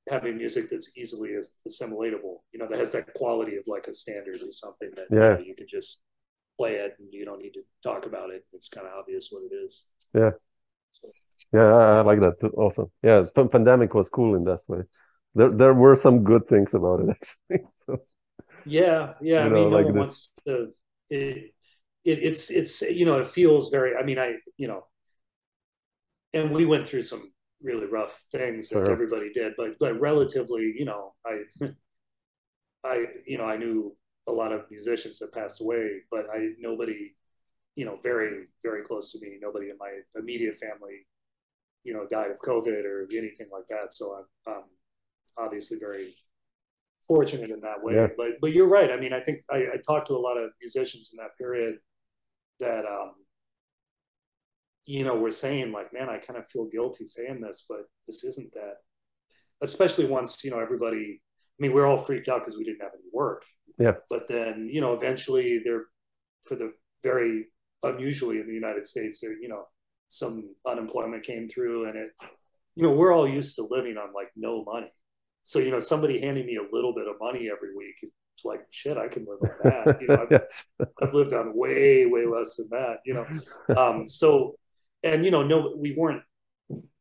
having music that's easily assimilatable, you know, that has that quality of like a standard or something that you know, you can just play it and you don't need to talk about it. It's kind of obvious what it is. Yeah. So. Yeah, I like that too also. Yeah, pandemic was cool in that way. There were some good things about it actually. So, yeah. I mean, no one wants to. It's you know, it feels very. I mean, you know, and we went through some really rough things as everybody did, but relatively, you know, I knew a lot of musicians that passed away, but nobody, you know, very very close to me, nobody in my immediate family, you know, died of COVID or anything like that. So I'm obviously very fortunate in that way. Yeah. But you're right. I mean, I think I talked to a lot of musicians in that period that, you know, were saying like, man, I kind of feel guilty saying this, but this isn't that. Especially once, you know, everybody, I mean, we're all freaked out because we didn't have any work. Yeah. But then, you know, eventually for the very unusually in the United States, there, you know, some unemployment came through and it, you know, we're all used to living on like no money. So, you know, somebody handing me a little bit of money every week, it's like, shit, I can live on that. You know, I've lived on way, way less than that, you know? So, and, you know, no, we weren't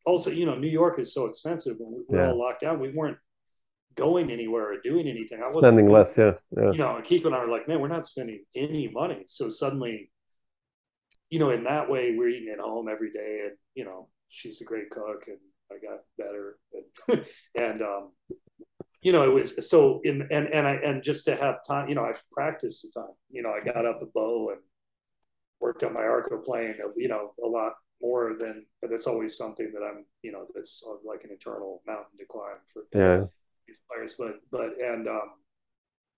also, you know, New York is so expensive when we were all locked down. We weren't going anywhere or doing anything. I wasn't spending less. Yeah. You know, Akiko and I were like, man, we're not spending any money. So suddenly, you know, in that way, we're eating at home every day, and you know, she's a great cook, and I got better, and you know, it was so and just to have time, you know, I practiced the time, you know, I got out the bow and worked on my arco playing, you know, a lot more than, but that's always something that I'm, you know, that's like an eternal mountain to climb for these players. And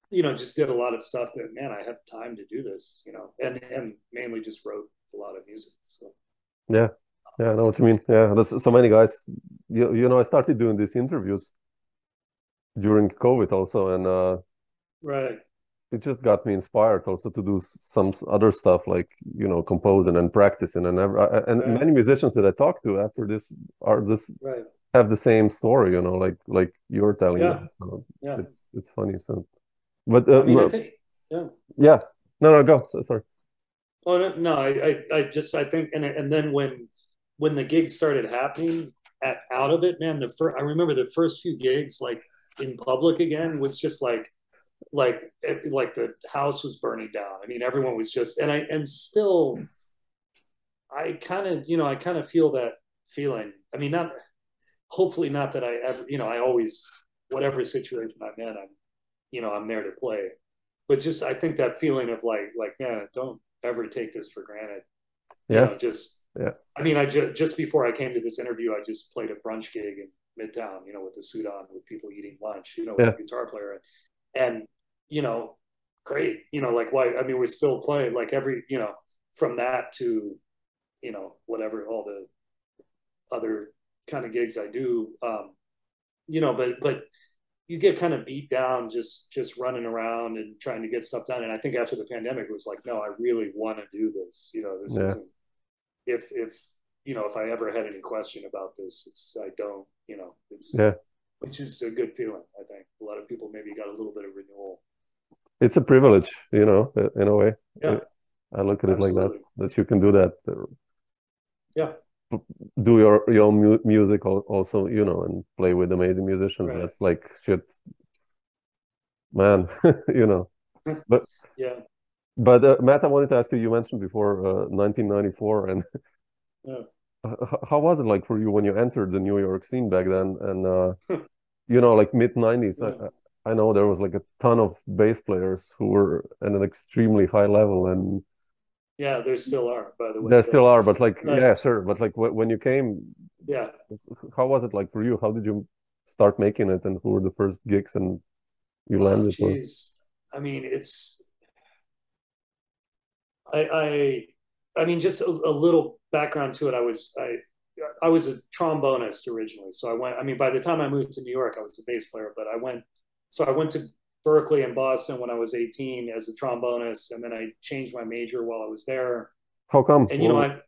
you know, just did a lot of stuff that, man, I have time to do this, you know, and mainly just wrote a lot of music. So yeah, I know what you mean. Yeah, there's so many guys. You know, I started doing these interviews during COVID also, and right. it just got me inspired also to do some other stuff like, you know, composing and practicing and many musicians that I talk to after this have the same story, you know, like you're telling them. So it's funny. So, but I mean, I think no, go. Sorry. Oh no, I think, and then when the gigs started happening out of it, man, I remember the first few gigs like in public again was just like the house was burning down. I mean, everyone was just, and still, I kind of feel that feeling. I mean, hopefully not that I ever, you know, I always, whatever situation I'm in, I'm there to play. But just, I think that feeling of like, man, don't ever take this for granted. You know, I mean, just before I came to this interview, I just played a brunch gig in Midtown, you know, with the suit on, with people eating lunch, you know, with a guitar player. And, you know, great, you know, like why, I mean, we're still playing like every, you know, from that to, you know, whatever, all the other kind of gigs I do, you know, but you get kind of beat down just running around and trying to get stuff done. And I think after the pandemic, it was like, no, I really want to do this. You know, this isn't, if you know, if I ever had any question about this, I don't, you know, which is a good feeling. I think a lot of people maybe got a little bit of renewal. It's a privilege, you know, in a way. Yeah. I look at it like that you can do that. Yeah. Do your own music also, you know, and play with amazing musicians. Right. That's like shit, man. You know. But Matt, I wanted to ask you. You mentioned before 1994, and how was it like for you when you entered the New York scene back then? And you know, like mid '90s, I know there was like a ton of bass players who were at an extremely high level, and yeah, there still are, by the way. There still are, but like, yeah, sure. But like when you came, yeah, how was it like for you? How did you start making it, and who were the first gigs and you landed with? I mean, it's, I mean, just a little background to it. I was a trombonist originally, so I mean, by the time I moved to New York, I was a bass player. But I went to Berkeley and Boston when I was 18 as a trombonist, and then I changed my major while I was there. How come? And you know, I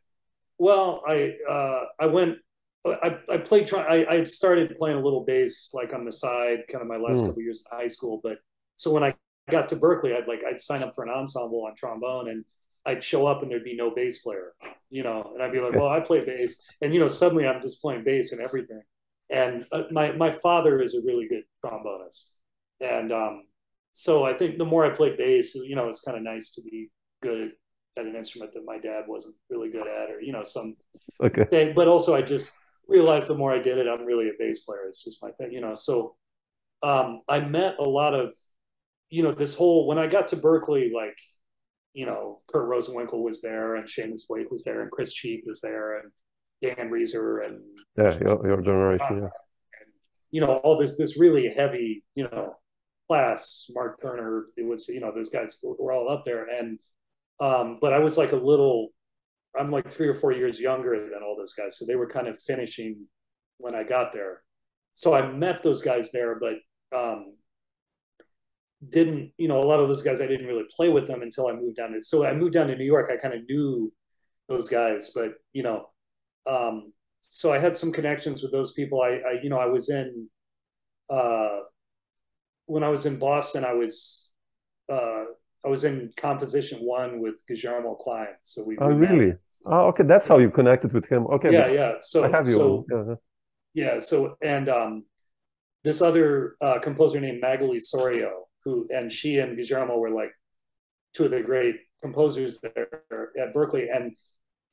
played. I had started playing a little bass like on the side, kind of my last couple years in high school. But so when I got to Berkeley, I'd sign up for an ensemble on trombone, and I'd show up and there'd be no bass player, you know, and I'd be like, well, I play bass, and you know, suddenly I'm just playing bass and everything. And my father is a really good trombonist, and so I think the more I played bass, you know, it's kind of nice to be good at an instrument that my dad wasn't really good at, or you know, some thing. But also, I just realized the more I did it, I'm really a bass player. It's just my thing, you know. So I met a lot of, you know, this whole, when I got to Berkeley, like, you know, Kurt Rosenwinkel was there, and Seamus Blake was there, and Chris Cheek was there, and Dan Reeser, and your generation, and, you know, all this really heavy, you know, class. Mark Turner, it was, you know, those guys were all up there, and but I was like I'm like 3 or 4 years younger than all those guys, so they were kind of finishing when I got there. So I met those guys there, but didn't, you know, a lot of those guys I didn't really play with them until I moved down to. So I moved down to New York. I kind of knew those guys, but you know, so I had some connections with those people. I you know, I was in when I was in Boston, I was in composition 1 with Guillermo Klein. So we really met. Oh, okay, that's how you connected with him. Okay, yeah. So I have you. So and this other composer named Magali Sorio, and she and Guillermo were like 2 of the great composers there at Berkeley. And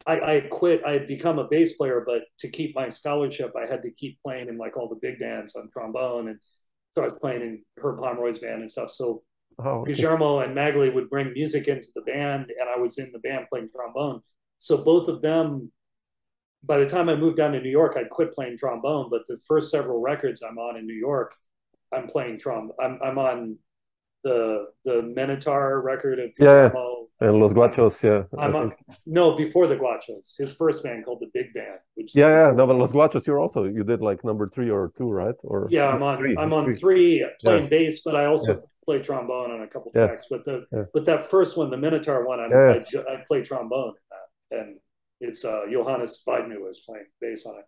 I quit. I had become a bass player, but to keep my scholarship, I had to keep playing in like all the big bands on trombone, and so I was playing in Herb Pomeroy's band and stuff. So Guillermo and Magali would bring music into the band, and I was in the band playing trombone. So both of them by the time I moved down to New York, I'd quit playing trombone. But the first several records I'm on in New York, I'm playing trombone. I'm on the Minotaur record of Guillermo. And Los Guachos, no, before the Guachos, his first band called the Big Band. Which no, but Los Guachos, you did like number 3 or 2, right? Or yeah, I'm on three playing bass, but I also play trombone on a couple tracks. But that first one, the Minotaur one, I play trombone in that, and it's Johannes Weidner was playing bass on it.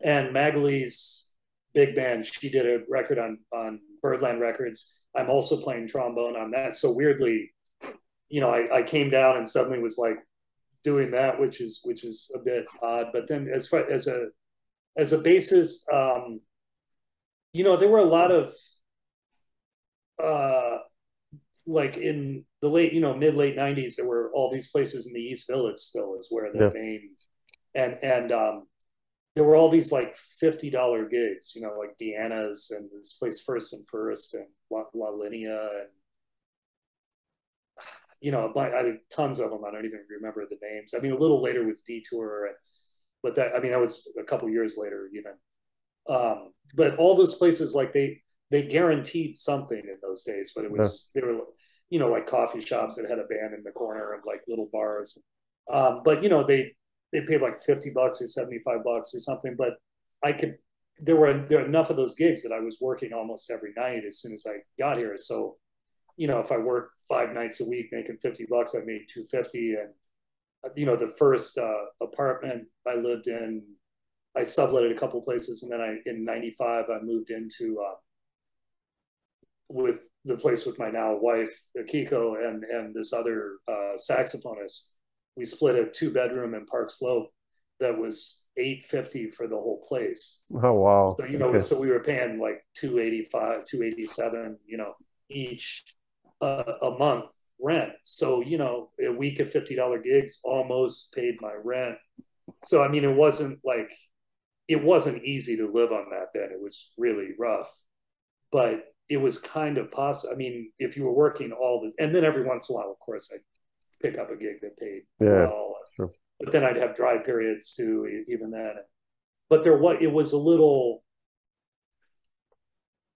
And Magali's Big Band, she did a record on Birdland Records. I'm also playing trombone on that. So weirdly, I came down and suddenly was like doing that, which is a bit odd. But then as far as a bassist, there were a lot of like in the mid late 90s, there were all these places in the East Village still is where the main and there were all these like $50 gigs, like Deanna's and this place First and La Linea and I had tons of them. I don't even remember the names. I mean, a little later was Detour, but that was a couple years later even. But all those places, like they guaranteed something in those days, but they were like coffee shops that had a band in the corner and like little bars. But they paid like $50 or $75 or something. But there were enough of those gigs that I was working almost every night as soon as I got here. So, if I worked 5 nights a week making $50, I made $250. And, the first apartment I lived in, I subletted a couple places. And then in 95, I moved into with the place with my now wife, Akiko, and this other saxophonist. We split a 2-bedroom in Park Slope that was $850 for the whole place. Oh wow! So so we were paying like $285, $287, each a month rent. So a week of $50 gigs almost paid my rent. So I mean, it wasn't easy to live on that then. It was really rough, but it was kind of possible. I mean, if you were working and then every once in a while, of course, I'd pick up a gig that paid well. Sure. But then I'd have dry periods too, even then. But it was a little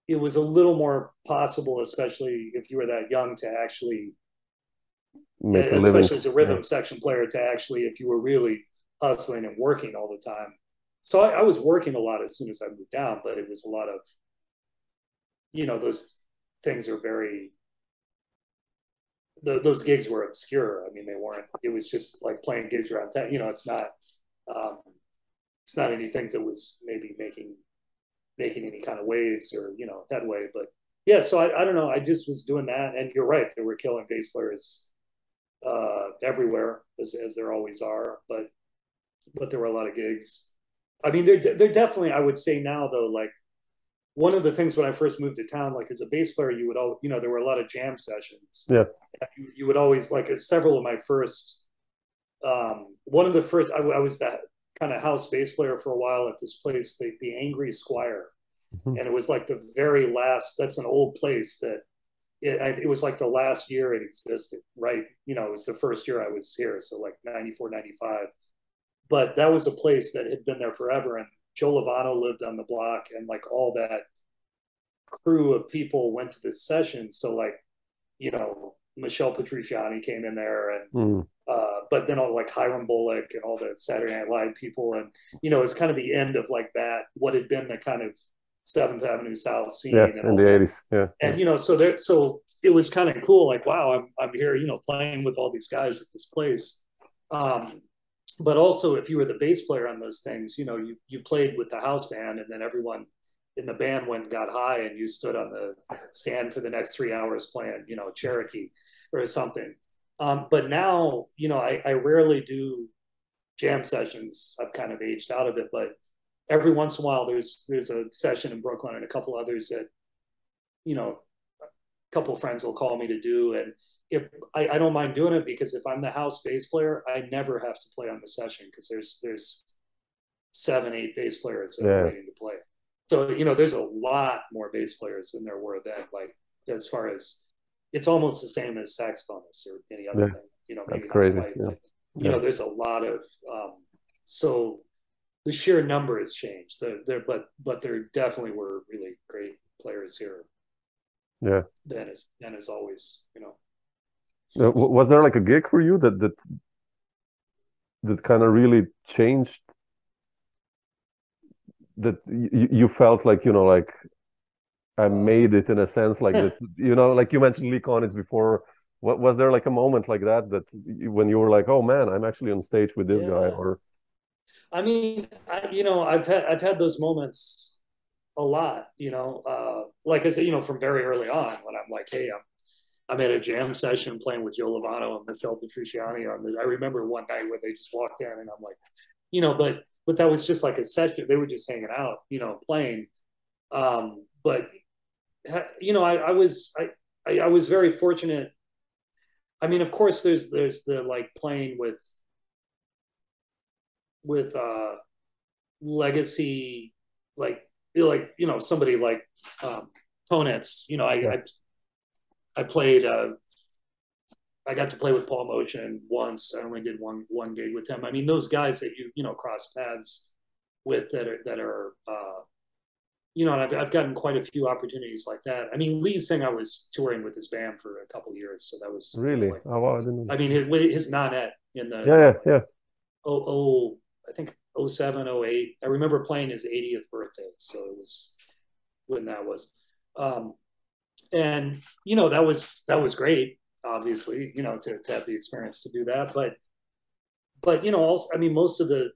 more possible, especially if you were that young, to actually make a especially living. As a rhythm section player, to actually, if you were really hustling and working all the time. So I was working a lot as soon as I moved down, but it was a lot of, those things are very, those gigs were obscure. I mean, they weren't, it was just like playing gigs around town. It's not anything that was maybe making any kind of waves or, headway. But yeah, so I don't know. I just was doing that. And you're right. They were killing bass players everywhere, as there always are. But there were a lot of gigs. I mean, they're definitely, I would say now, though, like, one of the things when I first moved to town, like as a bass player, you would all, there were a lot of jam sessions. Yeah. You would always, like, several of my first, one of the first, I was that kind of house bass player for a while at this place, the Angry Squire. Mm-hmm. And it was like the very last, that's an old place that it was like the last year it existed, right? It was the first year I was here. So like 94, 95. But that was a place that had been there forever. And Joe Lovano lived on the block, and like all that crew of people went to this session. So like, Michelle Petrucciani came in there, and but then all like Hiram Bullock and all the Saturday Night Live people, and it's kind of the end of like that, what had been the kind of 7th Avenue South scene in the 80s. Yeah. And so it was kind of cool, like, wow, I'm here, playing with all these guys at this place. But also, if you were the bass player on those things, you played with the house band, and then everyone in the band went and got high, and you stood on the stand for the next 3 hours playing, Cherokee or something. But now, I rarely do jam sessions. I've kind of aged out of it, but every once in a while, there's a session in Brooklyn and a couple others that, a couple of friends will call me to do, and if I don't mind doing it, because if I'm the house bass player, I never have to play on the session, because there's 7, 8 bass players that are waiting to play. So, there's a lot more bass players than there were then. Like, as far as, it's almost the same as saxophonists or any other thing. Maybe that's crazy. quite, but, there's a lot of so the sheer number has changed. But there definitely were really great players here. Yeah. Then as always, you know. Was there like a gig for you that kind of really changed, that you felt like, you know, like I made it in a sense, like that, you know, like you mentioned Lee Konitz before. What was there like a moment like that when you were like, oh man, I'm actually on stage with this guy? Or I mean, you know, I've had those moments a lot, you know, like I said, you know, from very early on when I'm like, hey, I'm at a jam session playing with Joe Lovano and Michel Petrucciani I remember one night where they just walked in and I'm like, you know, but that was just like a session. They were just hanging out, you know, playing. But you know, I was very fortunate. I mean, of course, there's the like playing with legacy, like you know, somebody like Konitz. You know, I played. I got to play with Paul Mochen once. I only did one gig with him. I mean, those guys that you know cross paths with that are you know, and I've gotten quite a few opportunities like that. I mean, Lee's thing, I was touring with his band for a couple of years, so that was really, like, oh wow, I didn't know. I mean, his nonet in the yeah. I think 07, 08. I remember playing his 80th birthday, so it was when that was, and you know that was great, obviously, you know, to have the experience to do that, but you know, also, I mean, most of the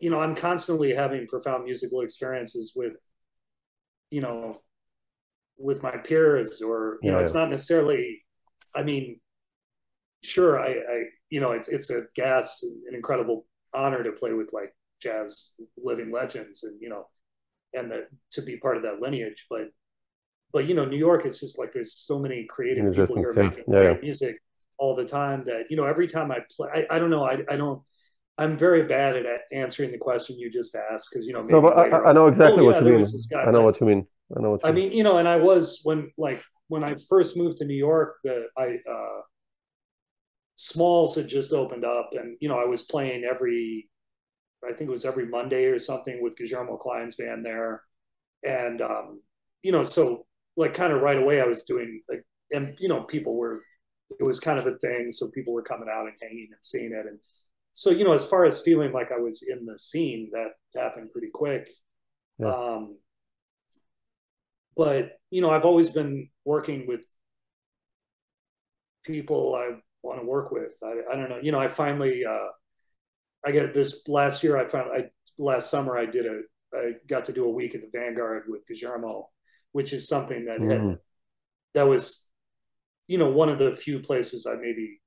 you know, I'm constantly having profound musical experiences with, you know, with my peers, or you know, it's not necessarily. I mean, sure, I you know, it's a an incredible honor to play with like jazz living legends, and you know, and to be part of that lineage. But you know, New York is just like there's so many creative people here making great music all the time that, you know, every time I play, I don't know, I don't. I'm very bad at answering the question you just asked, because you know, maybe no, but I know exactly what you mean. I know what you mean. I know what you mean. I mean, you know, and I was when I first moved to New York, Smalls had just opened up, and you know, I was playing I think it was every Monday or something with Guillermo Klein's band there, and you know, so like kind of right away I was doing like, and you know, it was kind of a thing, so people were coming out and hanging and seeing it, and so you know, as far as feeling like I was in the scene, that happened pretty quick. Yeah. But you know, I've always been working with people I want to work with. I don't know. You know, I finally I get this last year. Last summer I got to do a week at the Vanguard with Guillermo, which is something that was, you know, one of the few places I maybe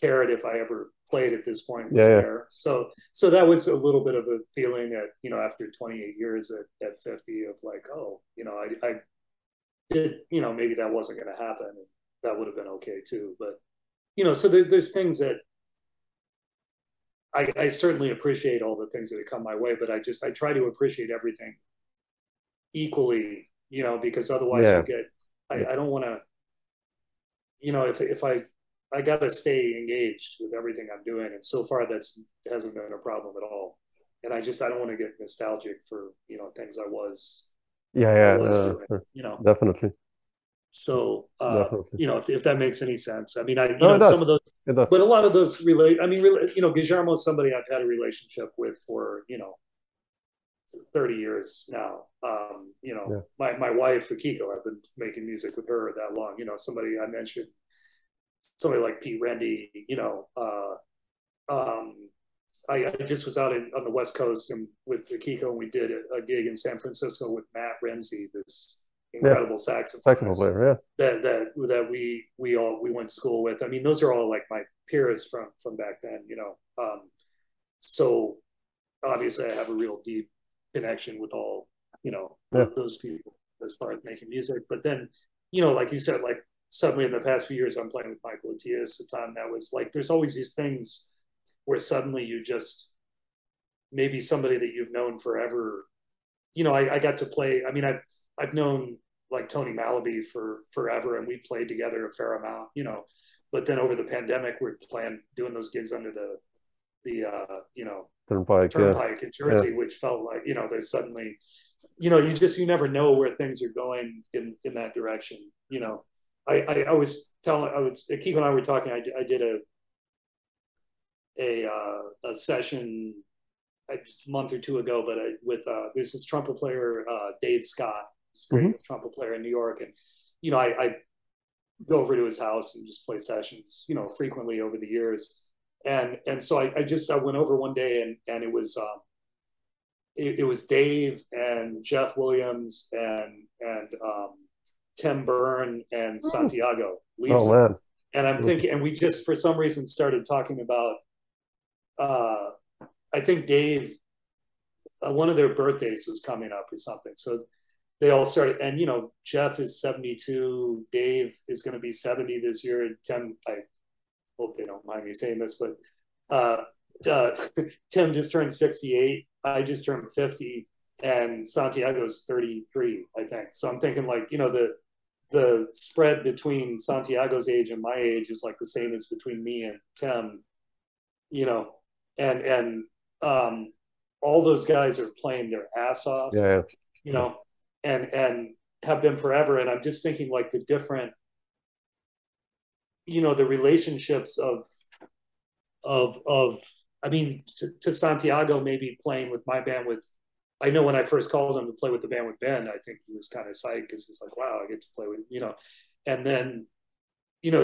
cared if I ever played at this point was there. So that was a little bit of a feeling that, you know, after 28 years at 50 of like, oh, you know, I did, you know, maybe that wasn't going to happen. And that would have been okay too. But, you know, so there's things that I certainly appreciate all the things that have come my way, but I try to appreciate everything equally, you know, because otherwise you get, I don't want to, you know, if I got to stay engaged with everything I'm doing. And so far hasn't been a problem at all. And I don't want to get nostalgic for, you know, things I was doing, you know, definitely. So, you know, if that makes any sense. I mean, you know, some of those, but a lot of those you know, Guillermo is somebody I've had a relationship with for, you know, 30 years now. You know, my wife, Akiko, I've been making music with her that long. You know, somebody I mentioned, somebody like Pete Rende, you know, I just was out on the West Coast and with Akiko, and we did a gig in San Francisco with Matt Renzi, this incredible saxophone player, that we went to school with. I mean, those are all like my peers from back then, you know. So obviously I have a real deep connection with all, you know, those people as far as making music. But then, you know, like you said, like suddenly in the past few years I'm playing with Michael Attias, the time that was like, there's always these things where suddenly you just, maybe somebody that you've known forever, you know, I got to play, I mean, I've known like Tony Malaby for forever, and we played together a fair amount, you know, but then over the pandemic, we're doing those gigs under the Turnpike in Jersey, which felt like, they suddenly, you never know where things are going in that direction. I was Akiko and I were talking. I did a session just a month or two ago, but with there's this trumpet player, Dave Scott, this great trumpet player in New York, and I go over to his house and just play sessions, frequently over the years, and so I went over one day, and it was Dave and Jeff Williams and Tim Byrne and Santiago Leibson. Oh man! And I'm thinking, and we just for some reason started talking about. I think Dave, one of their birthdays was coming up or something. So they all started, and Jeff is 72, Dave is going to be 70 this year, and Tim, I hope they don't mind me saying this, but Tim just turned 68, I just turned 50, and Santiago's 33, I think. So I'm thinking, like, the spread between Santiago's age and my age is like the same as between me and Tim, and all those guys are playing their ass off, and have been forever. And I'm just thinking, like, the different, the relationships I mean, to Santiago maybe playing with my band I know when I first called him to play with the band with Ben, I think he was kind of psyched because he's like, wow, I get to play with, and then,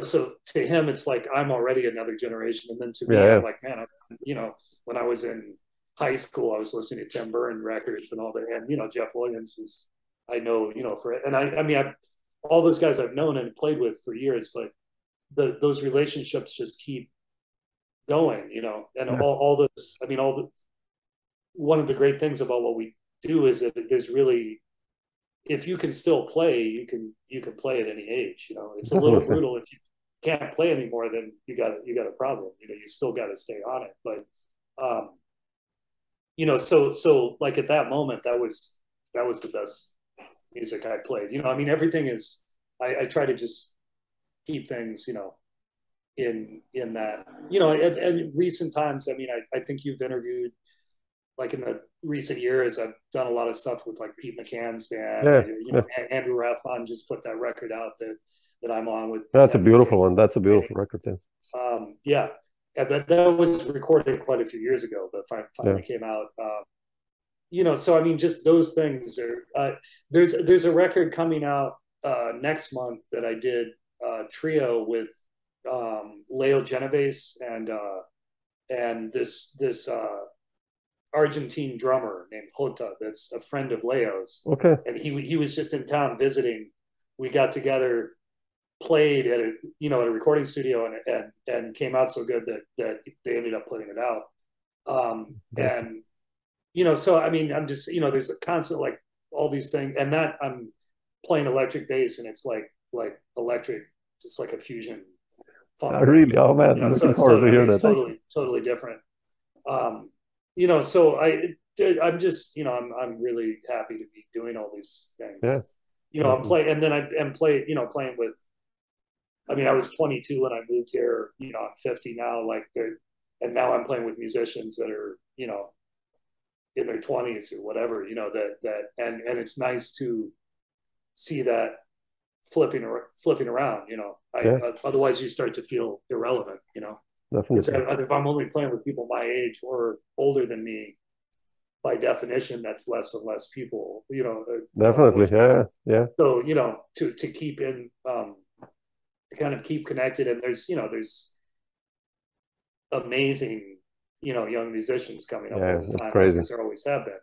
so to him, it's like, I'm already another generation. And then to me, I'm like, man, when I was in high school, I was listening to Tim Byrne records and all that. And, Jeff Williams is, I know, I mean, all those guys I've known and played with for years, but those relationships just keep going, and all those, I mean, one of the great things about what we do is that there's really, if you can still play, you can play at any age. It's a little brutal if you can't play anymore, then you got a problem. You still got to stay on it. But so like at that moment, that was the best music I played. I mean, everything is. I try to just keep things, in that. At recent times, I mean, I think you've interviewed. Like in the recent years, I've done a lot of stuff with like Pete McCann's band. Andrew Rathbun just put that record out that I'm on with. That's a beautiful one. That's a beautiful record too. Yeah, that was recorded quite a few years ago, but finally came out. So I mean, just those things are. There's a record coming out next month that I did trio with Leo Genovese and this Argentine drummer named Jota that's a friend of Leo's. Okay. And he was just in town visiting. We got together, played at a recording studio, and came out so good that they ended up putting it out. And so I mean, I'm just there's a constant, like, all these things, and that I'm playing electric bass, and it's like electric, just like a fusion funk. Really? Oh man, looking forward to hear that. It's totally different. So I'm just, I'm really happy to be doing all these things. Yeah. I'm playing, and then I'm playing with. I mean, I was 22 when I moved here. I'm 50 now. And now I'm playing with musicians that are, in their 20s or whatever. And it's nice to see that flipping around. Otherwise you start to feel irrelevant. Definitely. If I'm only playing with people my age or older than me, by definition, that's less and less people. Definitely, yeah. So to keep in, to kind of keep connected, and there's amazing young musicians coming up all the time. That's crazy. As there always have been.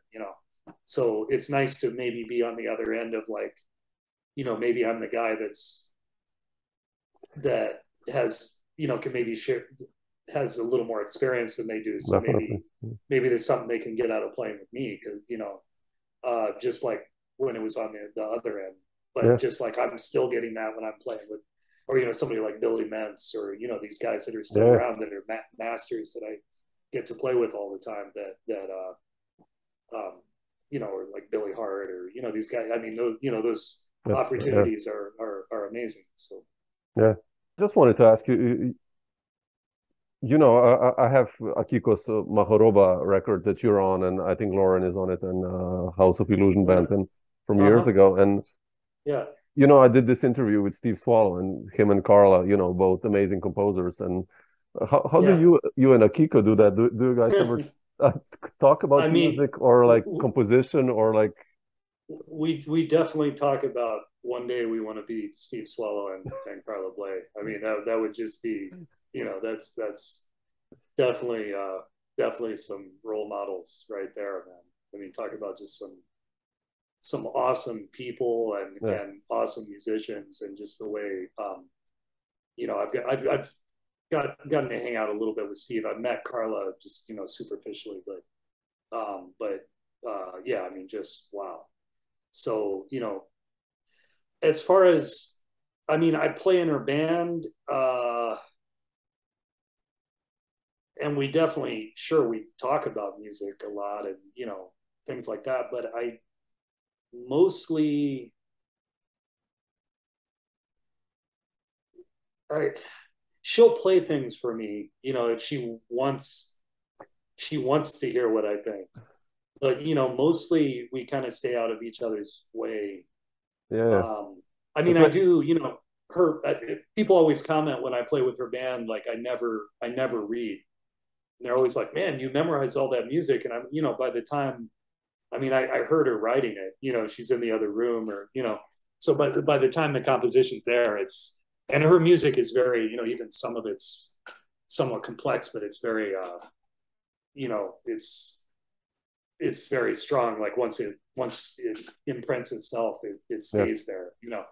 So it's nice to maybe be on the other end of, like, maybe I'm the guy that has can maybe has a little more experience than they do. So maybe there's something they can get out of playing with me, because just like when it was on the other end, but just like I'm still getting that when I'm playing with, or somebody like Billy Mentz, or these guys that are still around, that are masters that I get to play with all the time, or like Billy Hart, or these guys. I mean, those opportunities are amazing. So just wanted to ask you, you know, I have Akiko's Mahoroba record that you're on, and I think Loren is on it, and House of Illusion Band, and from years ago. And yeah, you know, I did this interview with Steve Swallow, and him and Carla, you know, both amazing composers. And how do you and Akiko do that? Do you guys ever talk about music or like composition or like? We definitely talk about one day we want to be Steve Swallow and Carla Bley. I mean, that would just be, you know, that's definitely definitely some role models right there, man. I mean, talk about just some awesome people and awesome musicians, and just the way, you know, I've gotten to hang out a little bit with Steve. I've met Carla just, you know, superficially, but yeah, I mean, just wow. So, you know, as far as, I mean, I play in her band, and we definitely, sure, we talk about music a lot and, you know, things like that, but I mostly, she'll play things for me, you know, if she wants to hear what I think. But, you know, mostly we kind of stay out of each other's way. Yeah. I mean, I do, you know, people always comment when I play with her band, like I never read. And they're always like, man, you memorize all that music. And I'm, you know, by the time, I mean, I heard her writing it, you know, she's in the other room, or, you know, so by the time the composition's there, and her music is very, you know, even some of it's somewhat complex, but it's very, you know, it's very strong. Like once it imprints itself, it stays there, you know,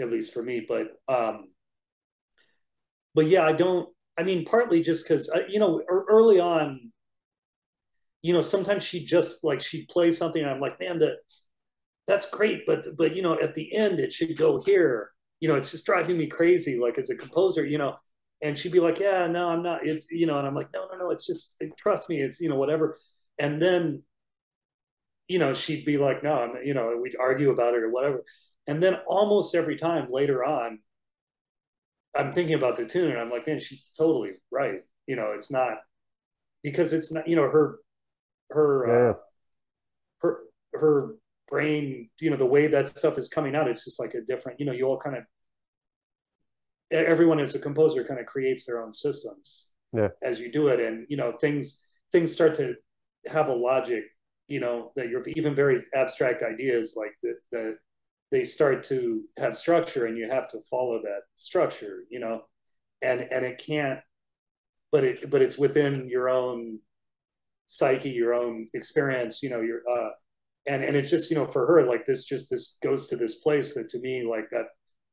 at least for me. But yeah, I mean, partly just because, you know, early on, you know, sometimes she'd play something and I'm like, man, that's great. But, you know, at the end it should go here, you know, it's just driving me crazy. Like as a composer, you know, and she'd be like, yeah, no, I'm not, it's, you know, and I'm like, no, it's just, trust me, it's, you know, whatever. And then, you know, she'd be like, no, you know, we'd argue about it or whatever. And then almost every time later on, I'm thinking about the tune and I'm like, man, she's totally right. You know, it's not, because it's not, you know, her brain, you know, the way that stuff is coming out, it's just like a different, you know, you all kind of, everyone as a composer kind of creates their own systems as you do it. And, you know, things start to have a logic, you know, that you're even very abstract ideas like that they start to have structure and you have to follow that structure, you know, and it can't, but it's within your own psyche, your own experience, you know, and it's just, you know, for her, like this goes to this place that to me, like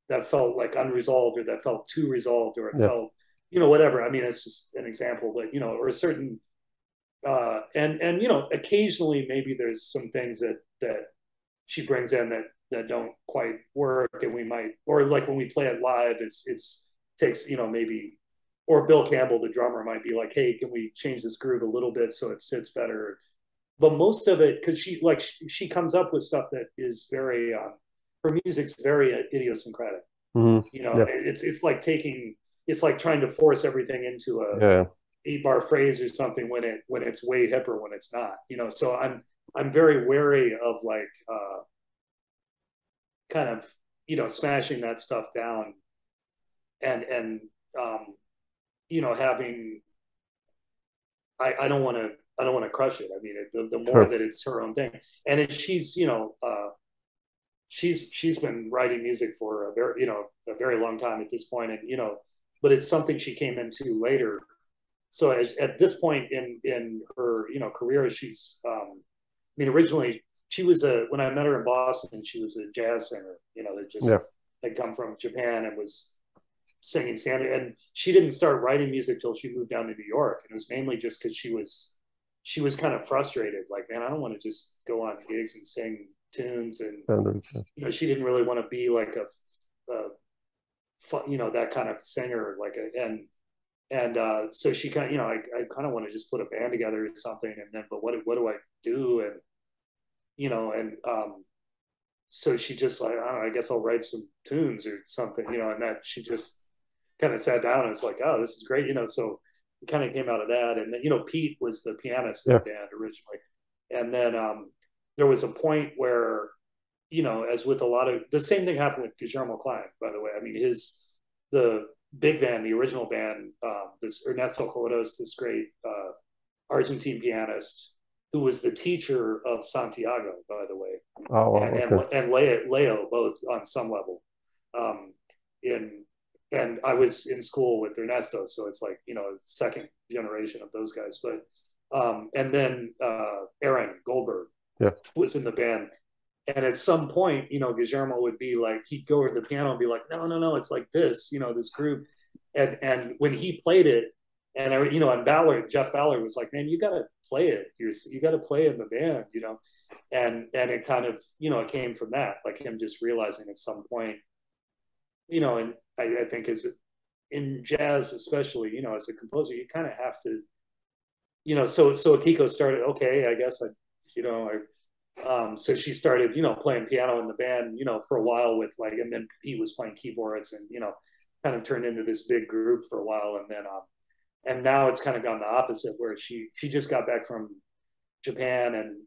that felt like unresolved, or that felt too resolved, or it felt, you know, whatever. I mean, it's just an example, but, you know, or a certain, and, you know, occasionally maybe there's some things that she brings in that don't quite work, and we might, or like when we play it live, it's takes, you know, maybe, or Bill Campbell, the drummer, might be like, hey, can we change this groove a little bit so it sits better? But most of it, because she comes up with stuff that is very, her music's very idiosyncratic. Mm-hmm. You know, it's like trying to force everything into a 8-bar phrase or something when it's way hipper when it's not. You know, so I'm very wary of like kind of, you know, smashing that stuff down and you know, having, I don't want to crush it. I mean, the more that it's her own thing, and she's, you know, she's been writing music for a very long time at this point, and, you know, but it's something she came into later. So at this point in her, you know, career, she's, I mean, originally she was when I met her in Boston, she was a jazz singer, you know, that just had come from Japan and was singing standard, and she didn't start writing music till she moved down to New York, and it was mainly just because she was kind of frustrated, like, man, I don't want to just go on gigs and sing tunes, and you know, she didn't really want to be like a you know, that kind of singer, like so she kind of, you know, I kind of want to just put a band together or something, and then, but what do I do? And, you know, and so she just like, I don't know, I guess I'll write some tunes or something, you know, and that she just kind of sat down and was like, oh, this is great, so it kind of came out of that. And then, Pete was the pianist in the band originally. And then there was a point where, as with a lot of, the same thing happened with Guillermo Klein, by the way. I mean, the big band, the original band, this Ernesto Colados, this great Argentine pianist, who was the teacher of Santiago, by the way, and Leo, both on some level. And I was in school with Ernesto, so it's like, second generation of those guys. But and then Aaron Goldberg was in the band. And at some point, Guillermo would be like, he'd go to the piano and be like, no, it's like this, this group. And when he played it, and and Jeff Ballard was like, man, you got to play it. You got to play in the band, and it kind of, it came from that, like him just realizing at some point, and I think in jazz, especially, as a composer, you kind of have to, so Akiko started, okay, I guess so she started, playing piano in the band, for a while with like, and then he was playing keyboards and, kind of turned into this big group for a while. And then, and now it's kind of gone the opposite, where she just got back from Japan, and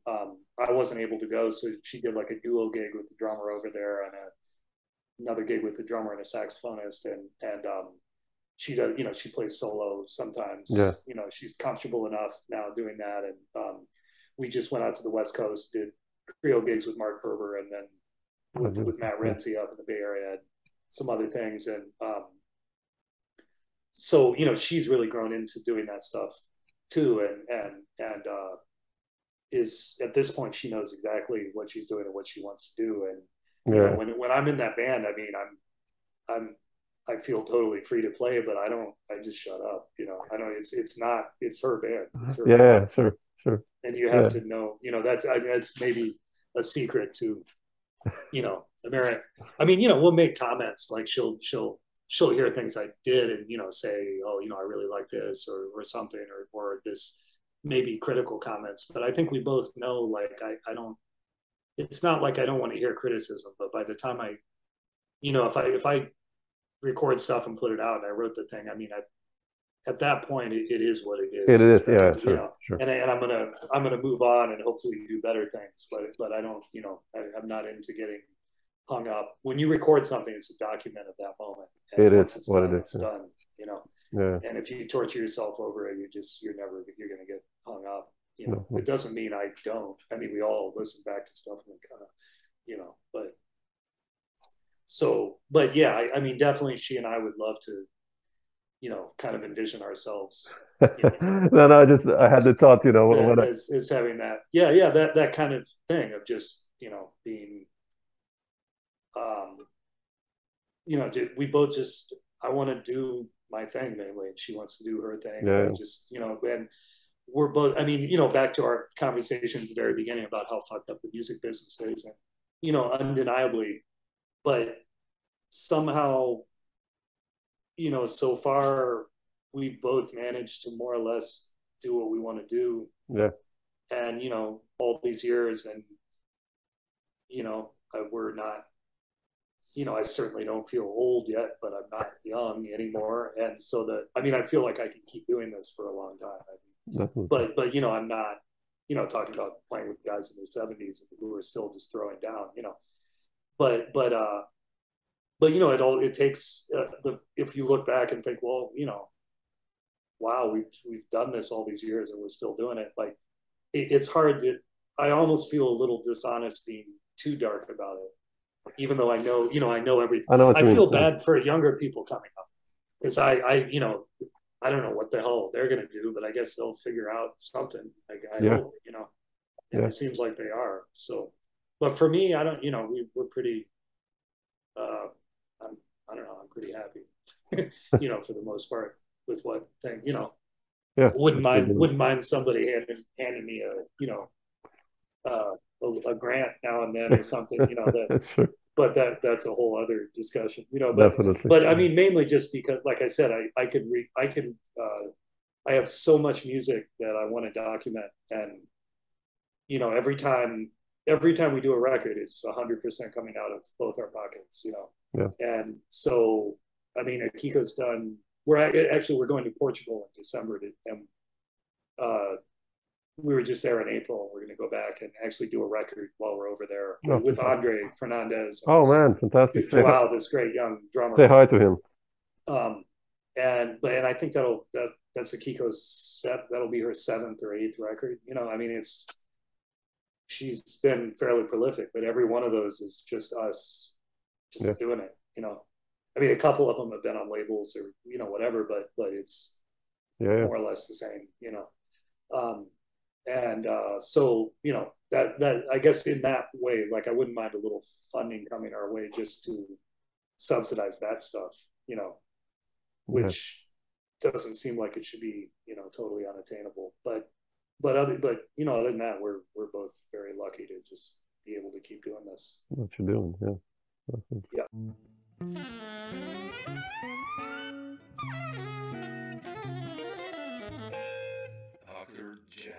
I wasn't able to go. So she did like a duo gig with the drummer over there, and another gig with the drummer and a saxophonist. And she does, she plays solo sometimes. Yeah. She's comfortable enough now doing that. And we just went out to the West Coast, did trio gigs with Mark Ferber, and then with Matt Renzi up in the Bay Area, and some other things. And so, she's really grown into doing that stuff too. And is at this point, she knows exactly what she's doing and what she wants to do. And when I'm in that band, I mean, I feel totally free to play, but I just shut up, I know it's her band. It's her band. Sure. And you have to know, that's maybe a secret to, America. I mean, we'll make comments, like she'll hear things I did and, say, oh, I really like this or something, or this maybe critical comments. But I think we both know, like, I don't, it's not like I don't want to hear criticism, but by the time if I record stuff and put it out and I wrote the thing, I mean, at that point, it is what it is. It is, sure. And I'm gonna move on and hopefully do better things. But I don't, I'm not into getting hung up. When you record something, it's a document of that moment. And it is what it is. It's done, Yeah. And if you torture yourself over it, you're gonna get hung up. It doesn't mean I don't. I mean, we all listen back to stuff and kind of, but yeah, I mean, definitely she and I would love to, kind of envision ourselves. No, I had the thought, is having that, that kind of thing of just, being, we both just, I want to do my thing mainly, and she wants to do her thing. Yeah. And just, and we're both, I mean, back to our conversation at the very beginning about how fucked up the music business is, and, undeniably, but somehow, so far we both managed to more or less do what we want to do. Yeah. And, all these years, and, we're not, I certainly don't feel old yet, but I'm not young anymore. And so I feel like I can keep doing this for a long time. But, I'm not, talking about playing with guys in their 70s who are still just throwing down, but it takes if you look back and think, well, wow, we've done this all these years and we're still doing it. Like it's hard to. I almost feel a little dishonest being too dark about it, even though I know, I know everything. I feel bad for younger people coming up, because I don't know what the hell they're gonna do, but I guess they'll figure out something. Like I hope, and it seems like they are. So, but for me, I don't. We're pretty. I don't know. I'm pretty happy, for the most part, with what thing, wouldn't mind somebody handing me a grant now and then or something, Sure. But that's a whole other discussion, but, definitely. But I mean, mainly just because, like I said, I have so much music that I want to document, and, every time we do a record, it's 100% coming out of both our pockets, Yeah. And so I mean, Akiko's done. We're going to Portugal in December, and we were just there in April. We're going to go back and actually do a record while we're over there with Andre Fernandez. Oh man, fantastic! Wow, this great young drummer. Say hi to him. And I think that's Akiko's that'll be her 7th or 8th record. You know, I mean, she's been fairly prolific, but every one of those is just us doing it. You know, I mean, a couple of them have been on labels or, you know, whatever, but it's more or less the same, you know. So, you know, that I guess in that way, like, I wouldn't mind a little funding coming our way just to subsidize that stuff, you know, which doesn't seem like it should be, you know, totally unattainable. But you know, other than that, we're both very lucky to just be able to keep doing this. What you're doing, yeah. Dr. Jazz.